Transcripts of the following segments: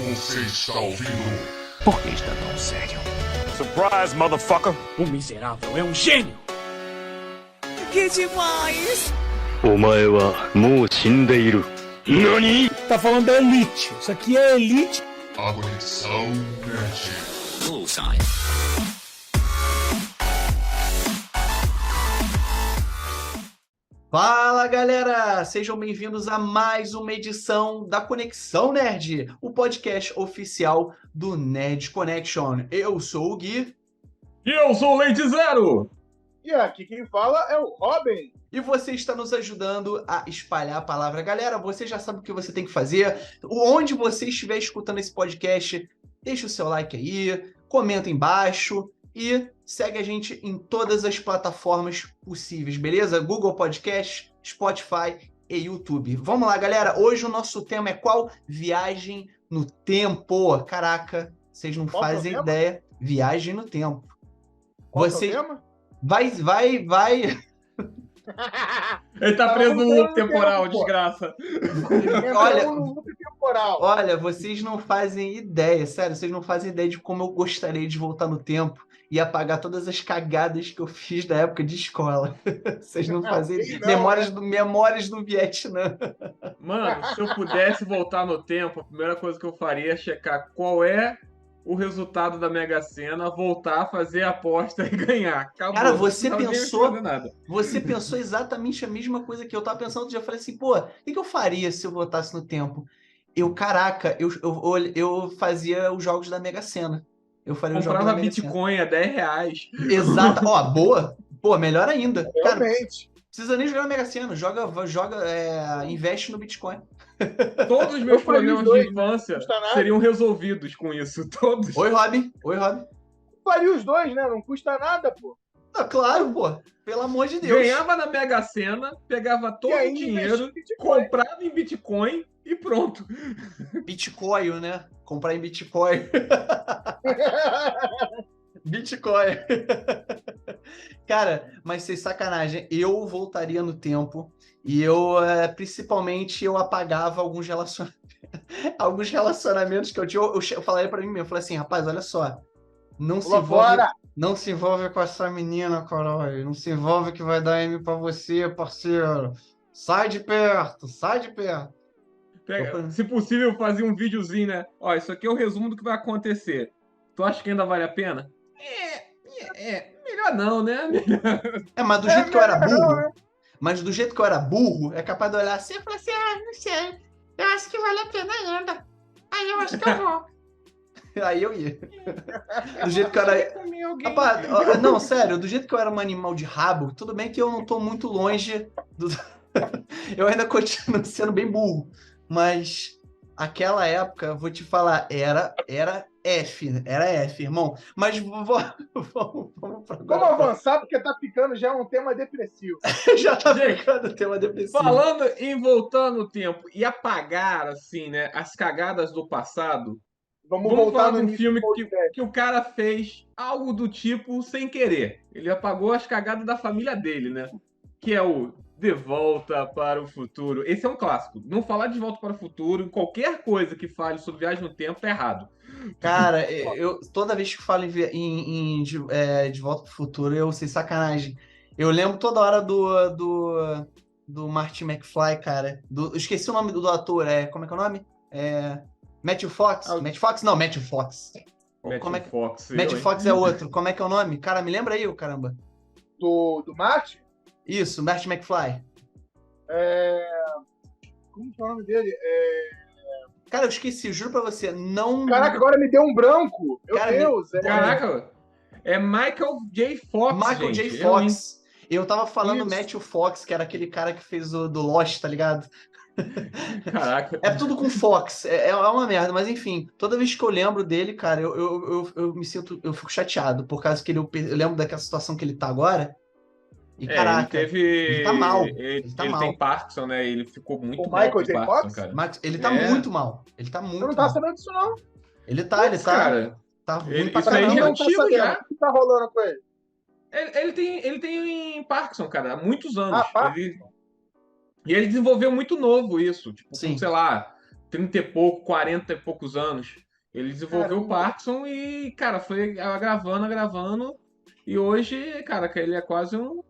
Você está ouvindo? Por que está tão sério? Surprise, motherfucker! O miserável é um gênio! Que demais! お前はもう死んでいる。何？ Tá falando da Elite. Isso aqui é Elite. A Conexão Nerd. Bullseye. Fala galera, sejam bem-vindos a mais uma edição da Conexão Nerd, o podcast oficial do Nerd Connection. Eu sou o Gui. E eu sou o Leite Zero! E aqui quem fala é o Robin. E você está nos ajudando a espalhar a palavra. Galera, você já sabe o que você tem que fazer. Onde você estiver escutando esse podcast, deixa o seu like aí, comenta embaixo e segue a gente em todas as plataformas possíveis, beleza? Google Podcast, Spotify e YouTube. Vamos lá, galera. Hoje o nosso tema é qual? Viagem no tempo. Caraca, vocês não Qual fazem problema? ideia. Viagem no tempo. Qual Você o problema? vai... Ele tá Tá preso no voltando loop temporal, tempo, pô. desgraça. Olha- Entramos no loop temporal. Olha, vocês não fazem ideia, sério, vocês não fazem ideia de como eu gostaria de voltar no tempo e apagar todas as cagadas que eu fiz da época de escola. Vocês não fazem Quem não, memórias do Vietnã. Mano, se eu pudesse voltar no tempo, a primeira coisa que eu faria é checar qual é o resultado da Mega Sena, voltar, fazer a aposta e ganhar. Acabou. Cara, você Não precisava nem pensou- fazer nada. Você pensou exatamente a mesma coisa que eu tava pensando. Eu falei assim, pô, o que eu faria se eu voltasse no tempo? Caraca, eu fazia os jogos da Mega Sena. Eu faria os jogos da Comprava Mega Sena. Bitcoin a R$10. Exato. Ó, boa. Pô, melhor ainda. Cara, Realmente. precisa nem jogar na Mega Sena, investe no Bitcoin. Todos os meus Eu faria problemas os dois, de infância custa nada. seriam resolvidos com isso. Todos. Oi, Robin. Oi, Robin. Faria os dois, né? Não custa nada, pô. Ah, claro, pô. Pelo amor de Deus. Ganhava na Mega Sena, pegava todo E o ainda dinheiro, investir em Bitcoin. comprava em Bitcoin e pronto. Bitcoin, né? Comprar em Bitcoin. Bitcoin. Cara, mas sem sacanagem, eu voltaria no tempo e principalmente, eu apagava alguns relacionamentos que eu tinha. Eu falaria pra mim mesmo, eu falei assim, rapaz, olha só, Pula fora. não se envolve com essa menina, caralho, não se envolve que vai dar M pra você, parceiro. Sai de perto, sai de perto. Se possível, fazia um videozinho, né? Ó, isso aqui é o resumo do que vai acontecer. Tu acha que ainda vale a pena? Melhor não, né? Mas do jeito que eu era burro, é capaz de olhar assim e falar assim, não sei, eu acho que vale a pena ainda. Aí eu acho que eu vou. Aí eu ia. Do jeito que eu era... Rapaz, não, sério, do jeito que eu era um animal de rabo, tudo bem que eu não tô muito longe do... Eu ainda continuo sendo bem burro, mas aquela época, vou te falar, era F, irmão. Mas vamos pra Vamos agora. avançar, porque tá ficando já um tema depressivo. Já tá Gente, ficando o tema depressivo. Falando em voltar no tempo e apagar, assim, né, as cagadas do passado, Vamos vamos voltar falar no de um início filme do podcast. que o cara fez algo do tipo sem querer. Ele apagou as cagadas da família dele, né? Que é o De Volta para o Futuro. Esse é um clássico. Não falar de Volta para o Futuro, qualquer coisa que fale sobre viagem no tempo, tá errado. Cara, eu toda vez que falo de Volta pro Futuro, eu sem sacanagem. Eu lembro toda hora do Marty McFly, cara. Eu esqueci o nome do ator. Como é que é o nome? Matthew Fox? Matthew Fox? Não, Matthew Fox. Como é que... Fox. Matthew Fox é outro. Como é que é o nome? Cara, me lembra aí, ô caramba. Do Marte? Isso, Marty McFly. Como que é o nome dele? Cara, eu esqueci, juro pra você. Não. Caraca, agora me deu um branco. Meu Cara, Deus. Caraca, é Michael J. Fox, Michael gente. J. Fox. Eu tava falando Isso. Matthew Fox, que era aquele cara que fez o do Lost, tá ligado? Caraca. É tudo com Fox, é uma merda, mas enfim, toda vez que eu lembro dele, cara, eu me sinto, eu fico chateado, por causa que eu lembro daquela situação que ele tá agora, e caraca, ele tá mal, Ele tá mal. tem Parkinson, né? Ele ficou muito O mal Michael com J. Parkinson, Fox? cara. mas ele tá É. muito mal, ele tá muito Eu não tava mal. sabendo disso, não. Ele Putz, cara, tá ruim ele- pra isso aí Pra quem é caramba. não tá antigo sabendo, já. o que tá rolando com ele? ele tem Parkinson, cara, há muitos anos. Ah, Parkinson. E ele desenvolveu muito novo isso. Tipo, Sim. com, sei lá, 30 e pouco, 40 e poucos anos. Ele desenvolveu o Caramba. Parkinson e, cara, foi agravando. E hoje, cara, que ele é quase um.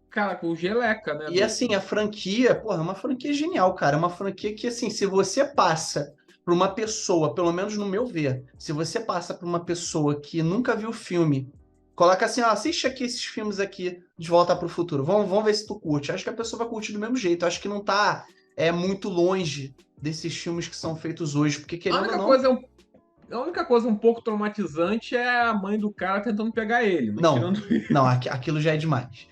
Cara, com o geleca, né? E assim, a franquia, porra, é uma franquia genial, cara. É uma franquia que, assim, se você passa pra uma pessoa, pelo menos no meu ver, se você passa pra uma pessoa que nunca viu o filme, coloca assim, ó, assiste aqui esses filmes aqui de Volta pro Futuro. Vamos ver se tu curte. Acho que a pessoa vai curtir do mesmo jeito. Acho que não tá muito longe desses filmes que são feitos hoje, porque A querendo ou única não... coisa a única coisa um poupouco traumatizante é a mãe do cara tentando pegar ele. Mas Não, tirando não, aquilo já é demais.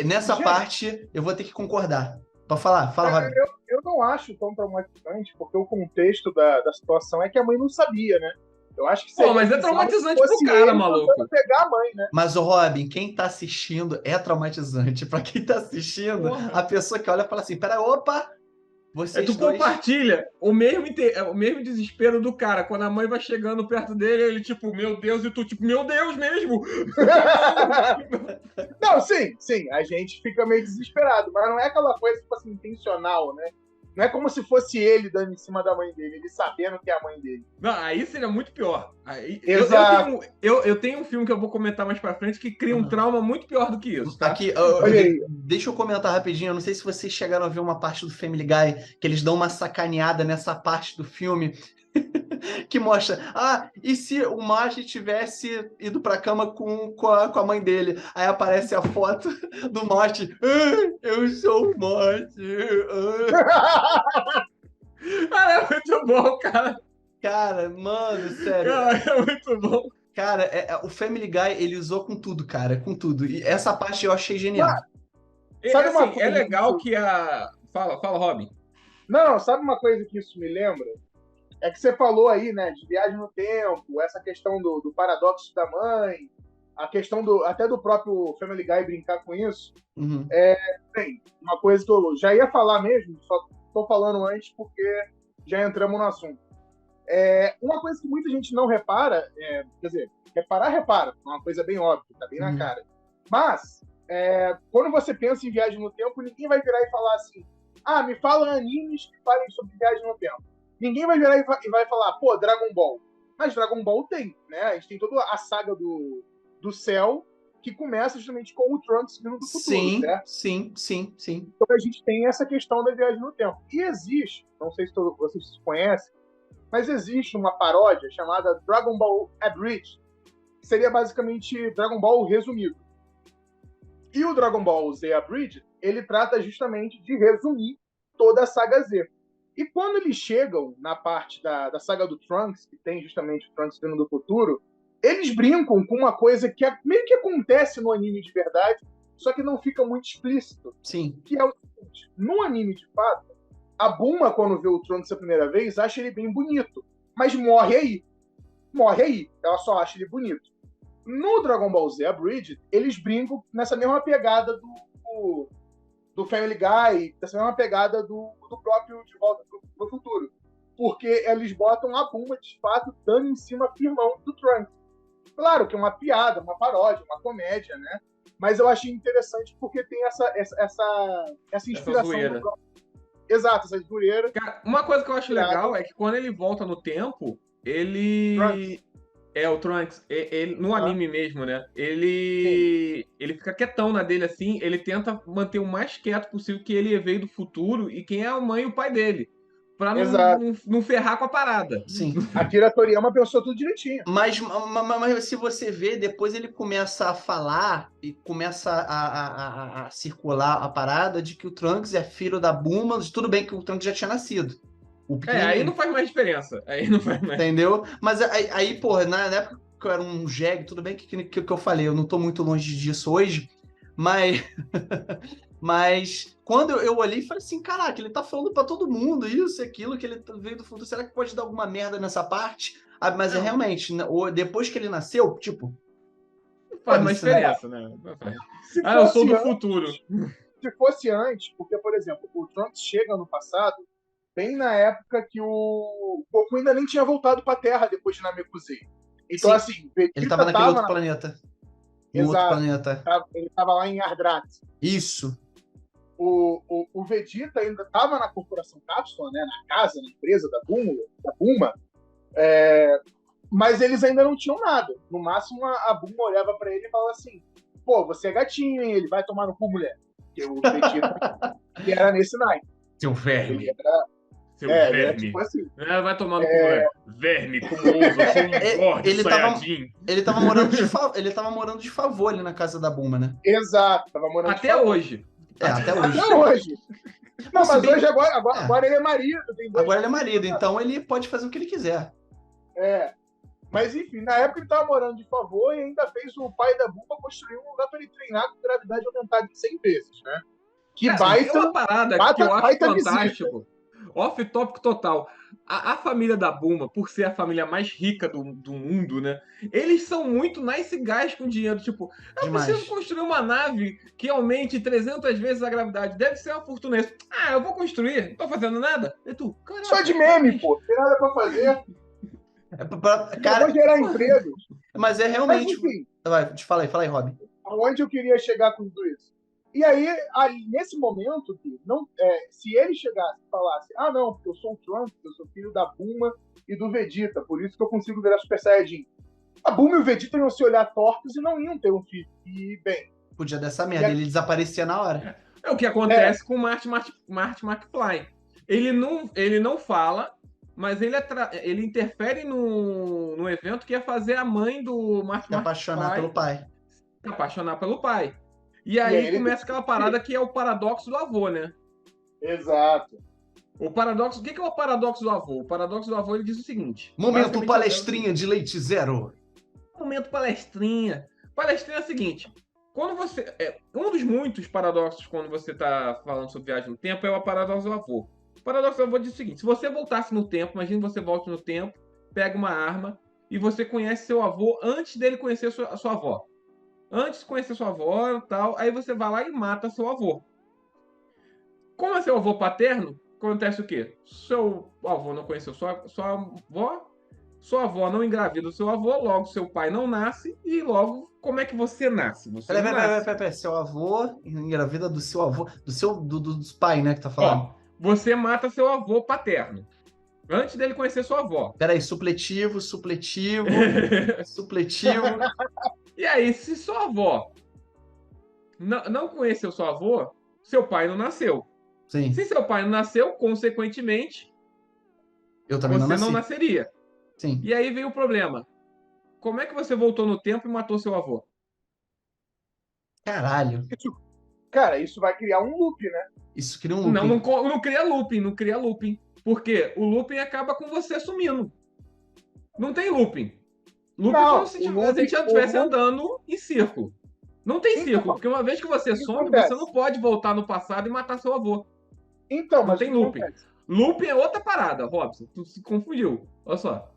Nessa Gente. parte, eu vou ter que concordar. Pode falar? Fala, Rob. Eu não acho tão traumatizante, porque o contexto da situação é que a mãe não sabia, né? Eu acho que Pô, mas é bizarro traumatizante se fosse pro cara, ele maluco. tentando pegar a mãe, né? Mas, o Robin, quem tá assistindo é traumatizante. Pra quem tá assistindo, Porra. a pessoa que olha fala assim, pera, opa, vocês Tu dois... compartilha o mesmo desespero do cara. Quando a mãe vai chegando perto dele, ele tipo, meu Deus, e tu tipo, meu Deus mesmo. Não, sim, a gente fica meio desesperado, mas não é aquela coisa, tipo assim, intencional, né? Não é como se fosse ele dando em cima da mãe dele, ele sabendo que é a mãe dele. Não, aí seria muito pior. Aí, Exato. eu tenho um filme que eu vou comentar mais pra frente que cria um trauma muito pior do que isso, tá? Aqui, Olha aí. deixa eu comentar rapidinho. Eu não sei se vocês chegaram a ver uma parte do Family Guy que eles dão uma sacaneada nessa parte do filme que mostra, e se o Marty tivesse ido pra cama com a mãe dele? Aí aparece a foto do Marty. Eu sou o Marty. Cara, é muito bom, cara. Cara, mano, sério. Cara, é muito bom. Cara, o Family Guy, ele usou com tudo, cara, com tudo. E essa parte eu achei genial. Sabe Assim, uma coisa é legal que que a... Fala, Robin. Não, sabe uma coisa que isso me lembra? É que você falou aí, né, de viagem no tempo, essa questão do paradoxo da mãe, a questão até do próprio Family Guy brincar com isso. Uhum. Bem, uma coisa que eu já ia falar mesmo, só tô falando antes porque já entramos no assunto. Uma coisa que muita gente não repara, quer dizer, repara, é uma coisa bem óbvia, tá bem na cara. Mas, quando você pensa em viagem no tempo, ninguém vai virar e falar assim, me fala animes que falem sobre viagem no tempo. Ninguém vai virar e vai falar, pô, Dragon Ball. Mas Dragon Ball tem, né? A gente tem toda a saga do céu, que começa justamente com o Trunks vindo do futuro, Sim, certo? sim. Então a gente tem essa questão da viagem no tempo. E existe, não sei se vocês conhecem, mas existe uma paródia chamada Dragon Ball Abridged, que seria basicamente Dragon Ball resumido. E o Dragon Ball Z Abridged, ele trata justamente de resumir toda a saga Z. E quando eles chegam na parte da saga do Trunks, que tem justamente o Trunks vindo do futuro, eles brincam com uma coisa que meio que acontece no anime de verdade, só que não fica muito explícito. Sim. Que é o seguinte, no anime de fato, a Bulma, quando vê o Trunks a primeira vez, acha ele bem bonito, mas morre aí. Ela só acha ele bonito. No Dragon Ball Z Abridged, eles brincam nessa mesma pegada do Family Guy, dessa mesma pegada do próprio De Volta pro Futuro. Porque eles botam a Bulma, de fato, dando em cima firmão do Trunks. Claro que é uma piada, uma paródia, uma comédia, né? Mas eu achei interessante porque tem essa inspiração. zoeira. Exato, essa zoeira. Cara, uma coisa que eu acho legal é que quando ele volta no tempo, ele... Trunks. O Trunks, ele, no anime mesmo, né? Ele fica quietão na dele assim, ele tenta manter o mais quieto possível que ele veio do futuro e quem é a mãe e o pai dele. Pra não ferrar com a parada. Sim. A Akira Toriyama pensou tudo direitinho. Mas se você vê, depois ele começa a falar e começa a circular a parada de que o Trunks é filho da Bulma. Tudo bem que o Trunks já tinha nascido. Aí não faz mais diferença. Entendeu? Mas aí, porra, na época que eu era um jegue, tudo bem que eu falei, eu não tô muito longe disso hoje, mas quando eu olhei e falei assim, caraca, ele tá falando pra todo mundo isso e aquilo, que ele veio do futuro, será que pode dar alguma merda nessa parte? Mas realmente, depois que ele nasceu, tipo... Não faz mais diferença, né? Eu eu sou do futuro. Se fosse antes, porque, por exemplo, o Trunks chega no passado, bem na época que o Goku ainda nem tinha voltado pra Terra depois de Namekusei. Então, Sim, assim, Vegeta ele tava naquele outro planeta. Exato. Outro planeta. Ele tava lá em Ardrath. Isso. o Vegeta ainda estava na Corporação Cápsula, né? Na casa, na empresa da Bulma, mas eles ainda não tinham nada. No máximo, a Bulma olhava pra ele e falava assim: pô, você é gatinho, hein? Ele vai tomar no cu, mulher. Porque o Vegeta ele era nesse naipe. Seu verme. Ele era, Seu ele era verme. tipo assim. Vai tomar no cu, moleque. Verme, como ouso, gordo, Ele tava- Saiyajin. Ele tava morando de favor ali na casa da Bulma, né? Exato, tava morando Até hoje. Até hoje. Até hoje. Não, Se mas bem- hoje agora ele é marido. Tem dois. Agora ele é marido, então ele pode fazer o que ele quiser. Mas enfim, na época ele tava morando de favor e ainda fez o pai da Bulma construir um lugar pra ele treinar com gravidade aumentada de 100 vezes, né? Que Cara, baita. tem uma parada baita- que eu acho baita fantástico. Off-tópico total. A família da Bulma, por ser a família mais rica do mundo, né? Eles são muito nice guys com dinheiro. Tipo, eu Demais. preciso construir uma nave que aumente 300 vezes a gravidade. Deve ser uma fortuna isso. Eu vou construir. Não tô fazendo nada. E tu, caralho. Só de meme, pô. Não tem nada pra fazer. Cara, Vou gerar empregos. mas é Mas realmente. enfim, Fala aí, Robin. aonde eu queria chegar com tudo isso? E aí, nesse momento, se ele chegasse e falasse: ah, não, porque eu sou o Trunks, eu sou filho da Bulma e do Vegeta, por isso que eu consigo virar Super Saiyajin. A Bulma e o Vegeta iam se olhar tortos e não iam ter um filho. E, bem, Podia dessa merda, ele desaparecia na hora. É o que acontece com o Marty McFly. Ele não fala, mas ele interfere no evento que ia fazer a mãe do Marty Se apaixonar McFly pelo pai. se apaixonar pelo pai. E aí aí ele começa aquela parada que é o paradoxo do avô, né? exato. O paradoxo. O que é o paradoxo do avô? O paradoxo do avô ele diz o seguinte: Momento basicamente, palestrinha de leite zero. Momento palestrinha. Palestrinha é o seguinte: quando você. Um dos muitos paradoxos quando você tá falando sobre viagem no tempo é o paradoxo do avô. O paradoxo do avô diz o seguinte: se você voltasse no tempo, imagina você volta no tempo, pega uma arma e você conhece seu avô antes dele conhecer a sua avó. Antes de conhecer sua avó e tal, aí você vai lá e mata seu avô. Como é seu avô paterno, acontece o quê? Seu avô não conheceu sua avó, sua avó não engravida o seu avô, logo seu pai não nasce, e logo, como é que você nasce? Você não nasce. Peraí. Seu avô engravida do seu avô, dos pai, né, que tá falando. Ó, você mata seu avô paterno, antes dele conhecer sua avó. Peraí, supletivo. E aí, se sua avó não conheceu seu avô, seu pai não nasceu. Sim, Se seu pai não nasceu, consequentemente, eu também você não nasci. não nasceria. Sim. E aí veio o problema. Como é que você voltou no tempo e matou seu avô? Caralho. Cara, isso vai criar um loop, né? Isso cria um looping. Não cria looping. Porque o looping acaba com você sumindo. Não tem looping. Looping é Não, como se o a looping- gente já estivesse andando em círculo. Não tem Então, círculo, porque uma vez que você some, acontece? você não pode voltar no passado e matar seu avô. Então, Não mas tem o que looping. acontece? Looping é outra parada, Robson. Tu se confundiu. Olha só.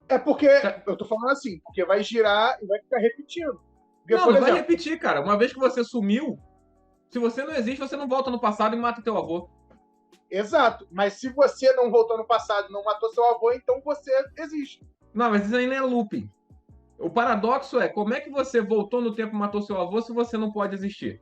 É porque, eu tô falando assim, porque vai girar e vai ficar repetindo. Porque, Não, por não vai exemplo, repetir, cara. Uma vez que você sumiu, se você não existe, você não volta no passado e mata teu avô. exato, mas se você não voltou no passado e não matou seu avô, então você existe. Não, mas isso aí não é looping. O paradoxo é, como é que você voltou no tempo e matou seu avô se você não pode existir?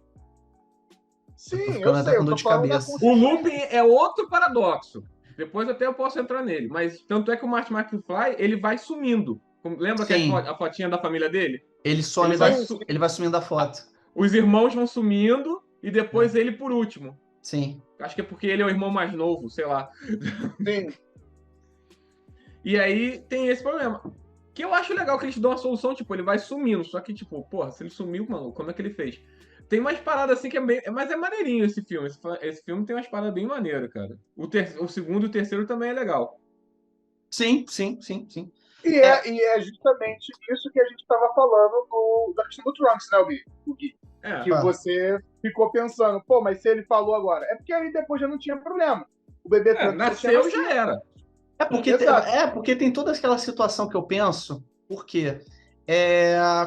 Sim, ficando eu até sei, com eu dor tô de falando da cabeça. O consciência. looping é outro paradoxo. Depois até eu posso entrar nele. Mas tanto é que o Marty McFly, ele vai sumindo. Lembra que Sim. a fotinha da família dele? Ele some Ele da... vai su- Ele vai sumindo da foto. Os irmãos vão sumindo e depois ele por último. Sim. Acho que é porque ele é o irmão mais novo, sei lá. Sim. E aí tem esse problema. Que eu acho legal que eles dão uma solução, tipo, ele vai sumindo. Só que, tipo, porra, se ele sumiu, mano, como é que ele fez? Tem umas paradas assim que é bem. Mas é maneirinho esse filme. Esse filme tem umas paradas bem maneiras, cara. O segundo e o terceiro também é legal. Sim. E é justamente isso que a gente estava falando da questão do Trunks, né, o Gui? É. Que você ficou pensando, pô, mas se ele falou agora. É porque aí depois já não tinha problema. O bebê Trunks Nasceu já era. Porque tem toda aquela situação que eu penso, porque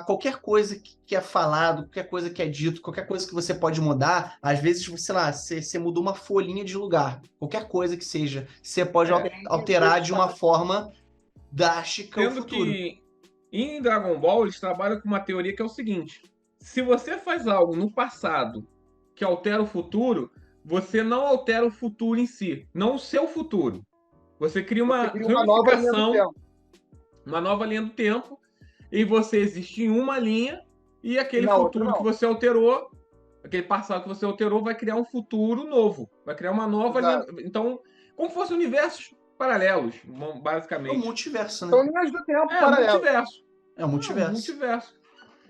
qualquer coisa que é falado, qualquer coisa que é dito, qualquer coisa que você pode mudar, às vezes, sei lá, você muda uma folhinha de lugar, qualquer coisa que seja, você pode alterar de uma forma drástica o Sendo futuro. que em Dragon Ball eles trabalham com uma teoria que é o seguinte: se você faz algo no passado que altera o futuro, você não altera o futuro em si, não o seu futuro. Você cria uma Você cria uma nova linha do ramificação, tempo. uma nova linha do tempo, e você existe em uma linha, e aquele Na outra, futuro não. que você alterou, aquele passado que você alterou, vai criar um futuro novo. Vai criar uma nova Exato. linha. Então, como se fossem universos paralelos, É um basicamente. multiverso, né? São linhas do tempo É, paralelas. multiverso. É um multiverso. Multiverso.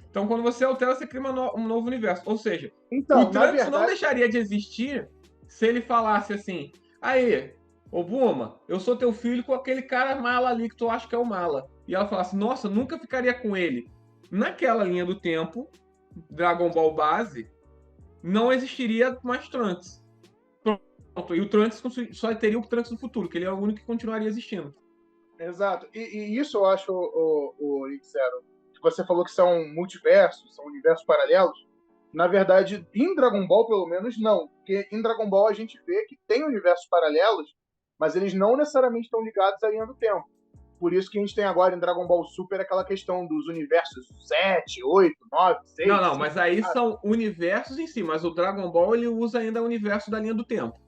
Então, quando você altera, você cria um novo universo. Ou seja, Então, o na Trunks não verdade, deixaria de existir se ele falasse assim: aí, ô Buma, eu sou teu filho com aquele cara mala ali que tu acha que é o mala. E ela falasse: nossa, nunca ficaria com ele. Naquela linha do tempo, Dragon Ball base, não existiria mais Trunks. Pronto. E o Trunks só teria o Trunks do futuro, que ele é o único que continuaria existindo. exato. E isso eu acho, o Link Zero, que você falou que são multiversos, são universos paralelos. Na verdade, em Dragon Ball, pelo menos, não. Porque em Dragon Ball a gente vê que tem universos paralelos, mas eles não necessariamente estão ligados à linha do tempo. Por isso que a gente tem agora em Dragon Ball Super aquela questão dos universos 7, 8, 9, 6... Não, mas aí são universos em si, mas o Dragon Ball ele usa ainda o universo da linha do tempo.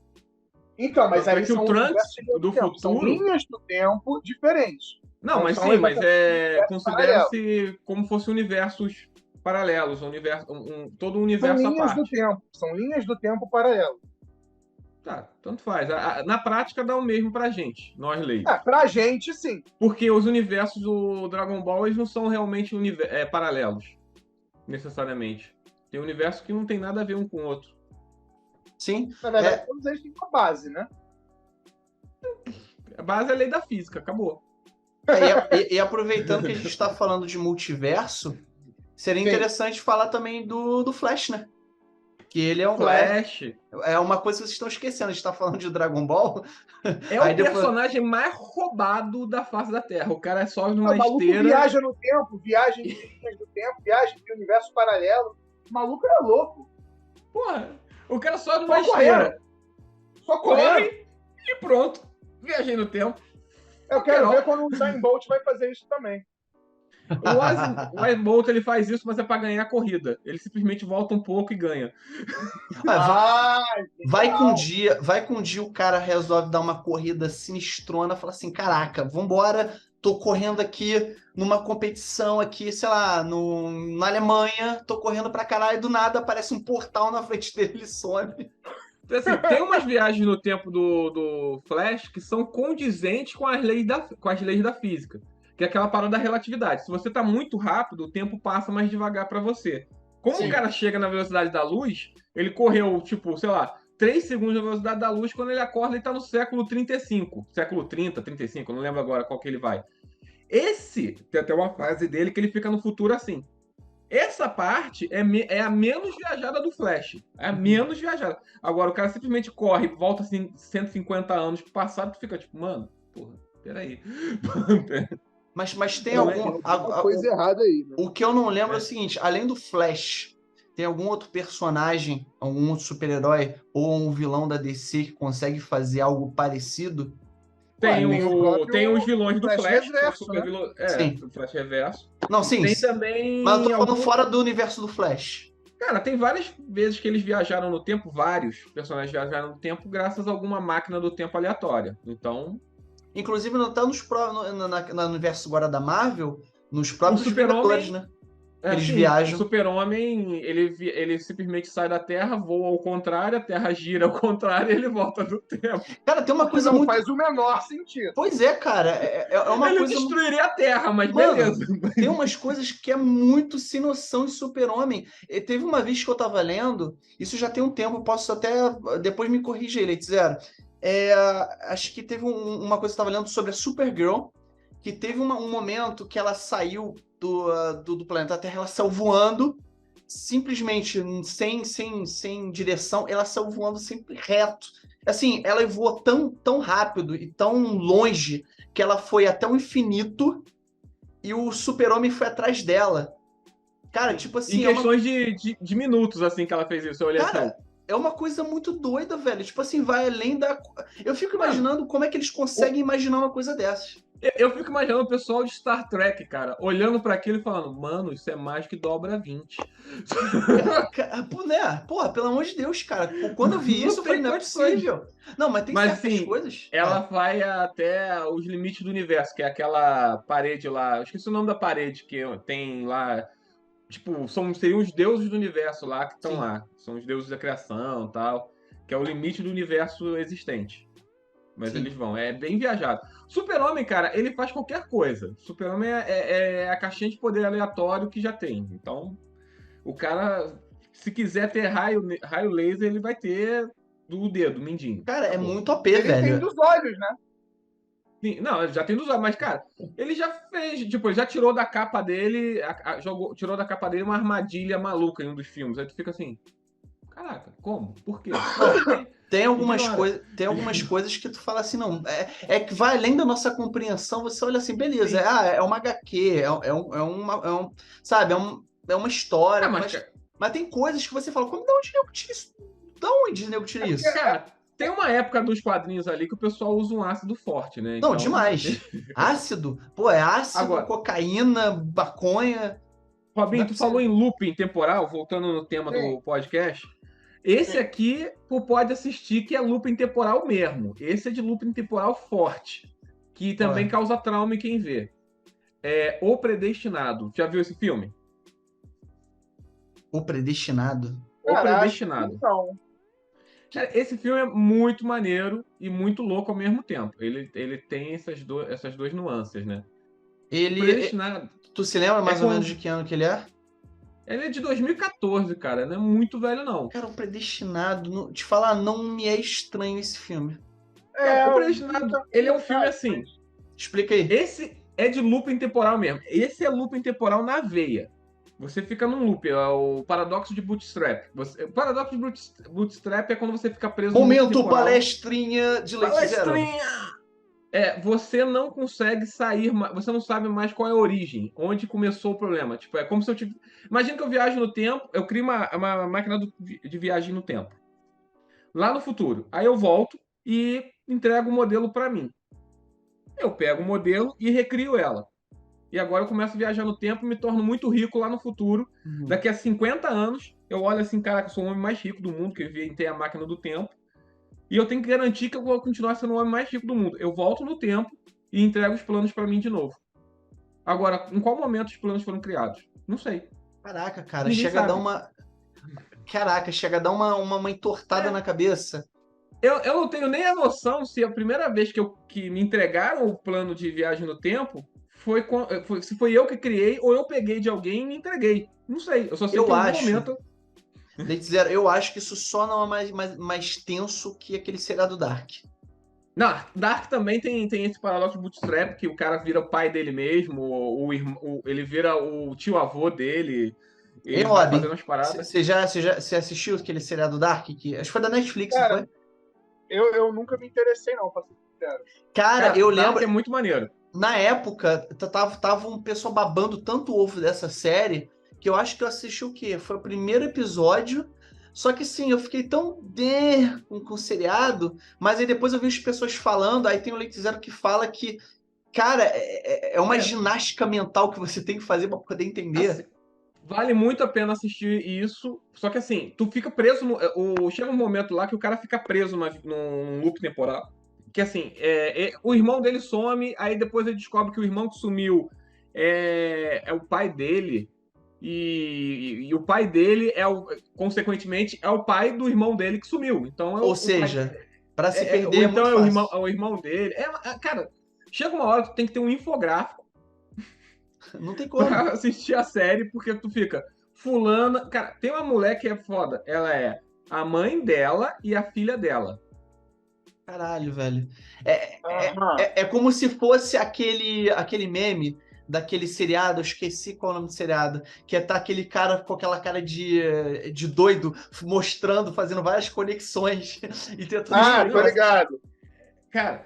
Então, mas Tanto é aí que o são Trunks universos de linha do tempo. São futuro- linhas do tempo diferentes. Não, Não mas são sim, mas exatamente considera-se como fossem universos paralelos, todo um São universo à linhas do parte. tempo. São linhas do tempo paralelas. Tá, tanto faz. Na prática dá o mesmo pra gente, nós leigos. Pra gente, sim. Porque os universos do Dragon Ball eles não são realmente paralelos, necessariamente. Tem universos que não tem nada a ver um com o outro. Sim. Na verdade, todos eles têm uma base, né? A base é a lei da física, acabou. E aproveitando que a gente está falando de multiverso, seria Sim. interessante falar também do Flash, né? Que ele é um Flash é uma coisa que vocês estão esquecendo. A gente tá falando de Dragon Ball. é o Aí depois- personagem mais roubado da face da Terra. O cara sobe O numa maluco esteira. viaja no tempo, viaja em linhas do tempo, viaja em universo paralelo. O maluco é louco. Porra, o cara sobe numa Só correndo. esteira. Só correndo. Corre e pronto. Viajei no tempo. Eu quero ver quando o Usain Bolt vai fazer isso também. O Usain Bolt ele faz isso, mas é pra ganhar a corrida. Ele simplesmente volta um pouco e ganha. Vai que um dia o cara resolve dar uma corrida sinistrona, fala assim, caraca, vambora, tô correndo aqui numa competição aqui, sei lá, na Alemanha, tô correndo pra caralho, do nada aparece um portal na frente dele, ele some. Assim, tem umas viagens no tempo do Flash que são condizentes com as leis da física. Que é aquela parada da relatividade. Se você tá muito rápido, o tempo passa mais devagar pra você. Como Sim. o cara chega na velocidade da luz, ele correu, tipo, sei lá, 3 segundos na velocidade da luz, quando ele acorda, ele tá no século 35. Século 30, 35, eu não lembro agora qual que ele vai. Tem até uma fase dele que ele fica no futuro assim. Essa parte é a menos viajada do Flash. É a menos viajada. Agora, o cara simplesmente corre, volta assim, 150 anos pro passado, tu fica tipo, mano, porra, peraí. Mas tem Não, algum... Uma coisa errada aí, né? O que eu não lembro é o seguinte, além do Flash, tem algum outro personagem, algum outro super-herói ou um vilão da DC que consegue fazer algo parecido? Tem próprio os vilões do Flash Flash, Reverso, super vilão, Sim. o Flash Reverso. Não, sim, Tem também. mas eu tô falando algum- fora do universo do Flash. Cara, tem várias vezes que eles viajaram no tempo, vários personagens viajaram no tempo graças a alguma máquina do tempo aleatória. Então, Inclusive, não tá no universo agora da Marvel, nos próprios Super-Homem- Vingadores, né? Eles sim, viajam. O Super-Homem, ele simplesmente sai da Terra, voa ao contrário, a Terra gira ao contrário e ele volta no tempo. Cara, tem uma Que coisa não muito... faz o menor sentido. Pois é, cara, é uma ele coisa... destruiria a Terra, mas Mano, beleza. Tem umas coisas que é muito sem noção de Super-Homem. E teve uma vez que eu tava lendo, isso já tem um tempo, posso até depois me corrigir, Leite Zero. Acho que teve uma coisa que eu tava lendo sobre a Supergirl, que teve um momento que ela saiu do planeta Terra, ela saiu voando, simplesmente sem direção, ela saiu voando sempre reto. Assim, ela voou tão rápido e tão longe que ela foi até o infinito e o Super-Homem foi atrás dela. Cara, tipo assim... Em questões de minutos, assim, que ela fez isso. Eu olhei assim. Cara, é uma coisa muito doida, velho. Tipo assim, vai além da... Eu fico imaginando como é que eles conseguem imaginar uma coisa dessas. Eu fico imaginando o pessoal de Star Trek, cara, olhando pra aquilo e falando, mano, isso é mais que dobra 20. Pô, né? Porra, pelo amor de Deus, cara. Quando eu vi Não isso, eu falei, tem não é condições. possível. Não, mas tem Mas, certas assim, coisas. Ela vai até os limites do universo, que é aquela parede lá. Eu esqueci o nome da parede que tem lá. Tipo, seriam os deuses do universo lá que estão Sim. lá. São os deuses da criação e tal. Que é o limite do universo existente. Mas Sim. eles vão. É bem viajado. Super-Homem, cara, ele faz qualquer coisa. Super-Homem é a caixinha de poder aleatório que já tem. Então, o cara, se quiser ter raio laser, ele vai ter do dedo, mindinho. Cara, é Acabou. muito OP, Ele tem velho. dos olhos, né? Sim, não, ele já tem dos olhos, mas, cara, ele já fez, tipo, ele já tirou da capa dele, tirou da capa dele uma armadilha maluca em um dos filmes. Aí tu fica assim, caraca, como? Por quê? Tem algumas, Ignora. tem algumas coisas que tu fala assim, não, é que vai além da nossa compreensão, você olha assim, beleza, Sim. é uma HQ, sabe, é uma história, Ah, mas, mas tem coisas que você fala, como de onde nego tira isso? De onde nego tira isso? cara, tem uma época dos quadrinhos ali que o pessoal usa um ácido forte, né? Não, Então, demais. Ácido? Pô, é ácido, Agora- cocaína, maconha. Robinho, Não é tu possível. falou em looping temporal, voltando no tema do podcast. Esse aqui, tu pode assistir que é looping temporal mesmo. Esse é de looping temporal forte, que também Ué. causa trauma em quem vê. É O Predestinado. Já viu esse filme? O Predestinado. O Cara, Predestinado. Então, Cara, esse filme é muito maneiro e muito louco ao mesmo tempo. Ele tem essas duas nuances, né? O Ele, Predestinado. tu se lembra mais É ou com- menos de que ano que ele é? Ele é de 2014, cara. Não é muito velho, não. Cara, o Predestinado, te falar, não me é estranho esse filme. O Predestinado, ele é um filme assim. Explica aí. Esse é de looping temporal mesmo. Esse é looping temporal na veia. Você fica num loop, é o paradoxo de Bootstrap. O paradoxo de Bootstrap é quando você fica preso no loop Momento temporal. palestrinha de Leite Zero. Palestrinha! Você não consegue sair, você não sabe mais qual é a origem, onde começou o problema. Tipo, é como se eu tivesse. Imagina que eu viajo no tempo, eu crio uma máquina de viagem no tempo. Lá no futuro. Aí eu volto e entrego o modelo para mim. Eu pego o modelo e recrio ela. E agora eu começo a viajar no tempo e me torno muito rico lá no futuro. Daqui a 50 anos, eu olho assim, cara, eu sou o homem mais rico do mundo, que eu inventei a máquina do tempo. E eu tenho que garantir que eu vou continuar sendo o homem mais rico do mundo. Eu volto no tempo e entrego os planos para mim de novo. Agora, em qual momento os planos foram criados? Não sei. Caraca, cara, Ninguém chega a dar sabe. uma. Caraca, chega a dar uma entortada na cabeça. Eu não tenho nem a noção se a primeira vez que me entregaram o plano de viagem no tempo se foi eu que criei ou eu peguei de alguém e me entreguei. Não sei. Eu só sei Eu que em algum acho. momento. Leite Zero, eu acho que isso só não é mais tenso que aquele seriado Dark. Não, Dark também tem esse paradoxo de Bootstrap, que o cara vira o pai dele mesmo, ele vira o tio-avô dele, ele vai Robin, fazendo as paradas. Você assistiu aquele seriado Dark? Acho que foi da Netflix, Cara, não foi? eu nunca me interessei, não, pra ser sincero. Cara, eu Dark lembro, é muito maneiro. na época, tava um pessoal babando tanto o ovo dessa série, que eu acho que eu assisti o quê? Foi o primeiro episódio, só que sim, eu fiquei tão com o seriado, mas aí depois eu vi as pessoas falando, aí tem o Leite Zero que fala que, cara, é uma ginástica mental que você tem que fazer pra poder entender. Assim, vale muito a pena assistir isso, só que assim, tu fica preso chega um momento lá que o cara fica preso num loop temporal, que assim, o irmão dele some, aí depois ele descobre que o irmão que sumiu é o pai dele, e o pai dele consequentemente, é o pai do irmão dele que sumiu. Então, Ou seja, para se perder então é muito fácil. o irmão dele. Cara, chega uma hora que tu tem que ter um infográfico Não tem como. pra assistir a série, porque tu fica fulana. Cara, tem uma mulher que é foda. Ela é a mãe dela e a filha dela. Caralho, velho. Aham. É como se fosse aquele meme daquele seriado, eu esqueci qual é o nome do seriado, que tá aquele cara com aquela cara de doido, mostrando, fazendo várias conexões e tentando explicar. Tô ligado. Cara,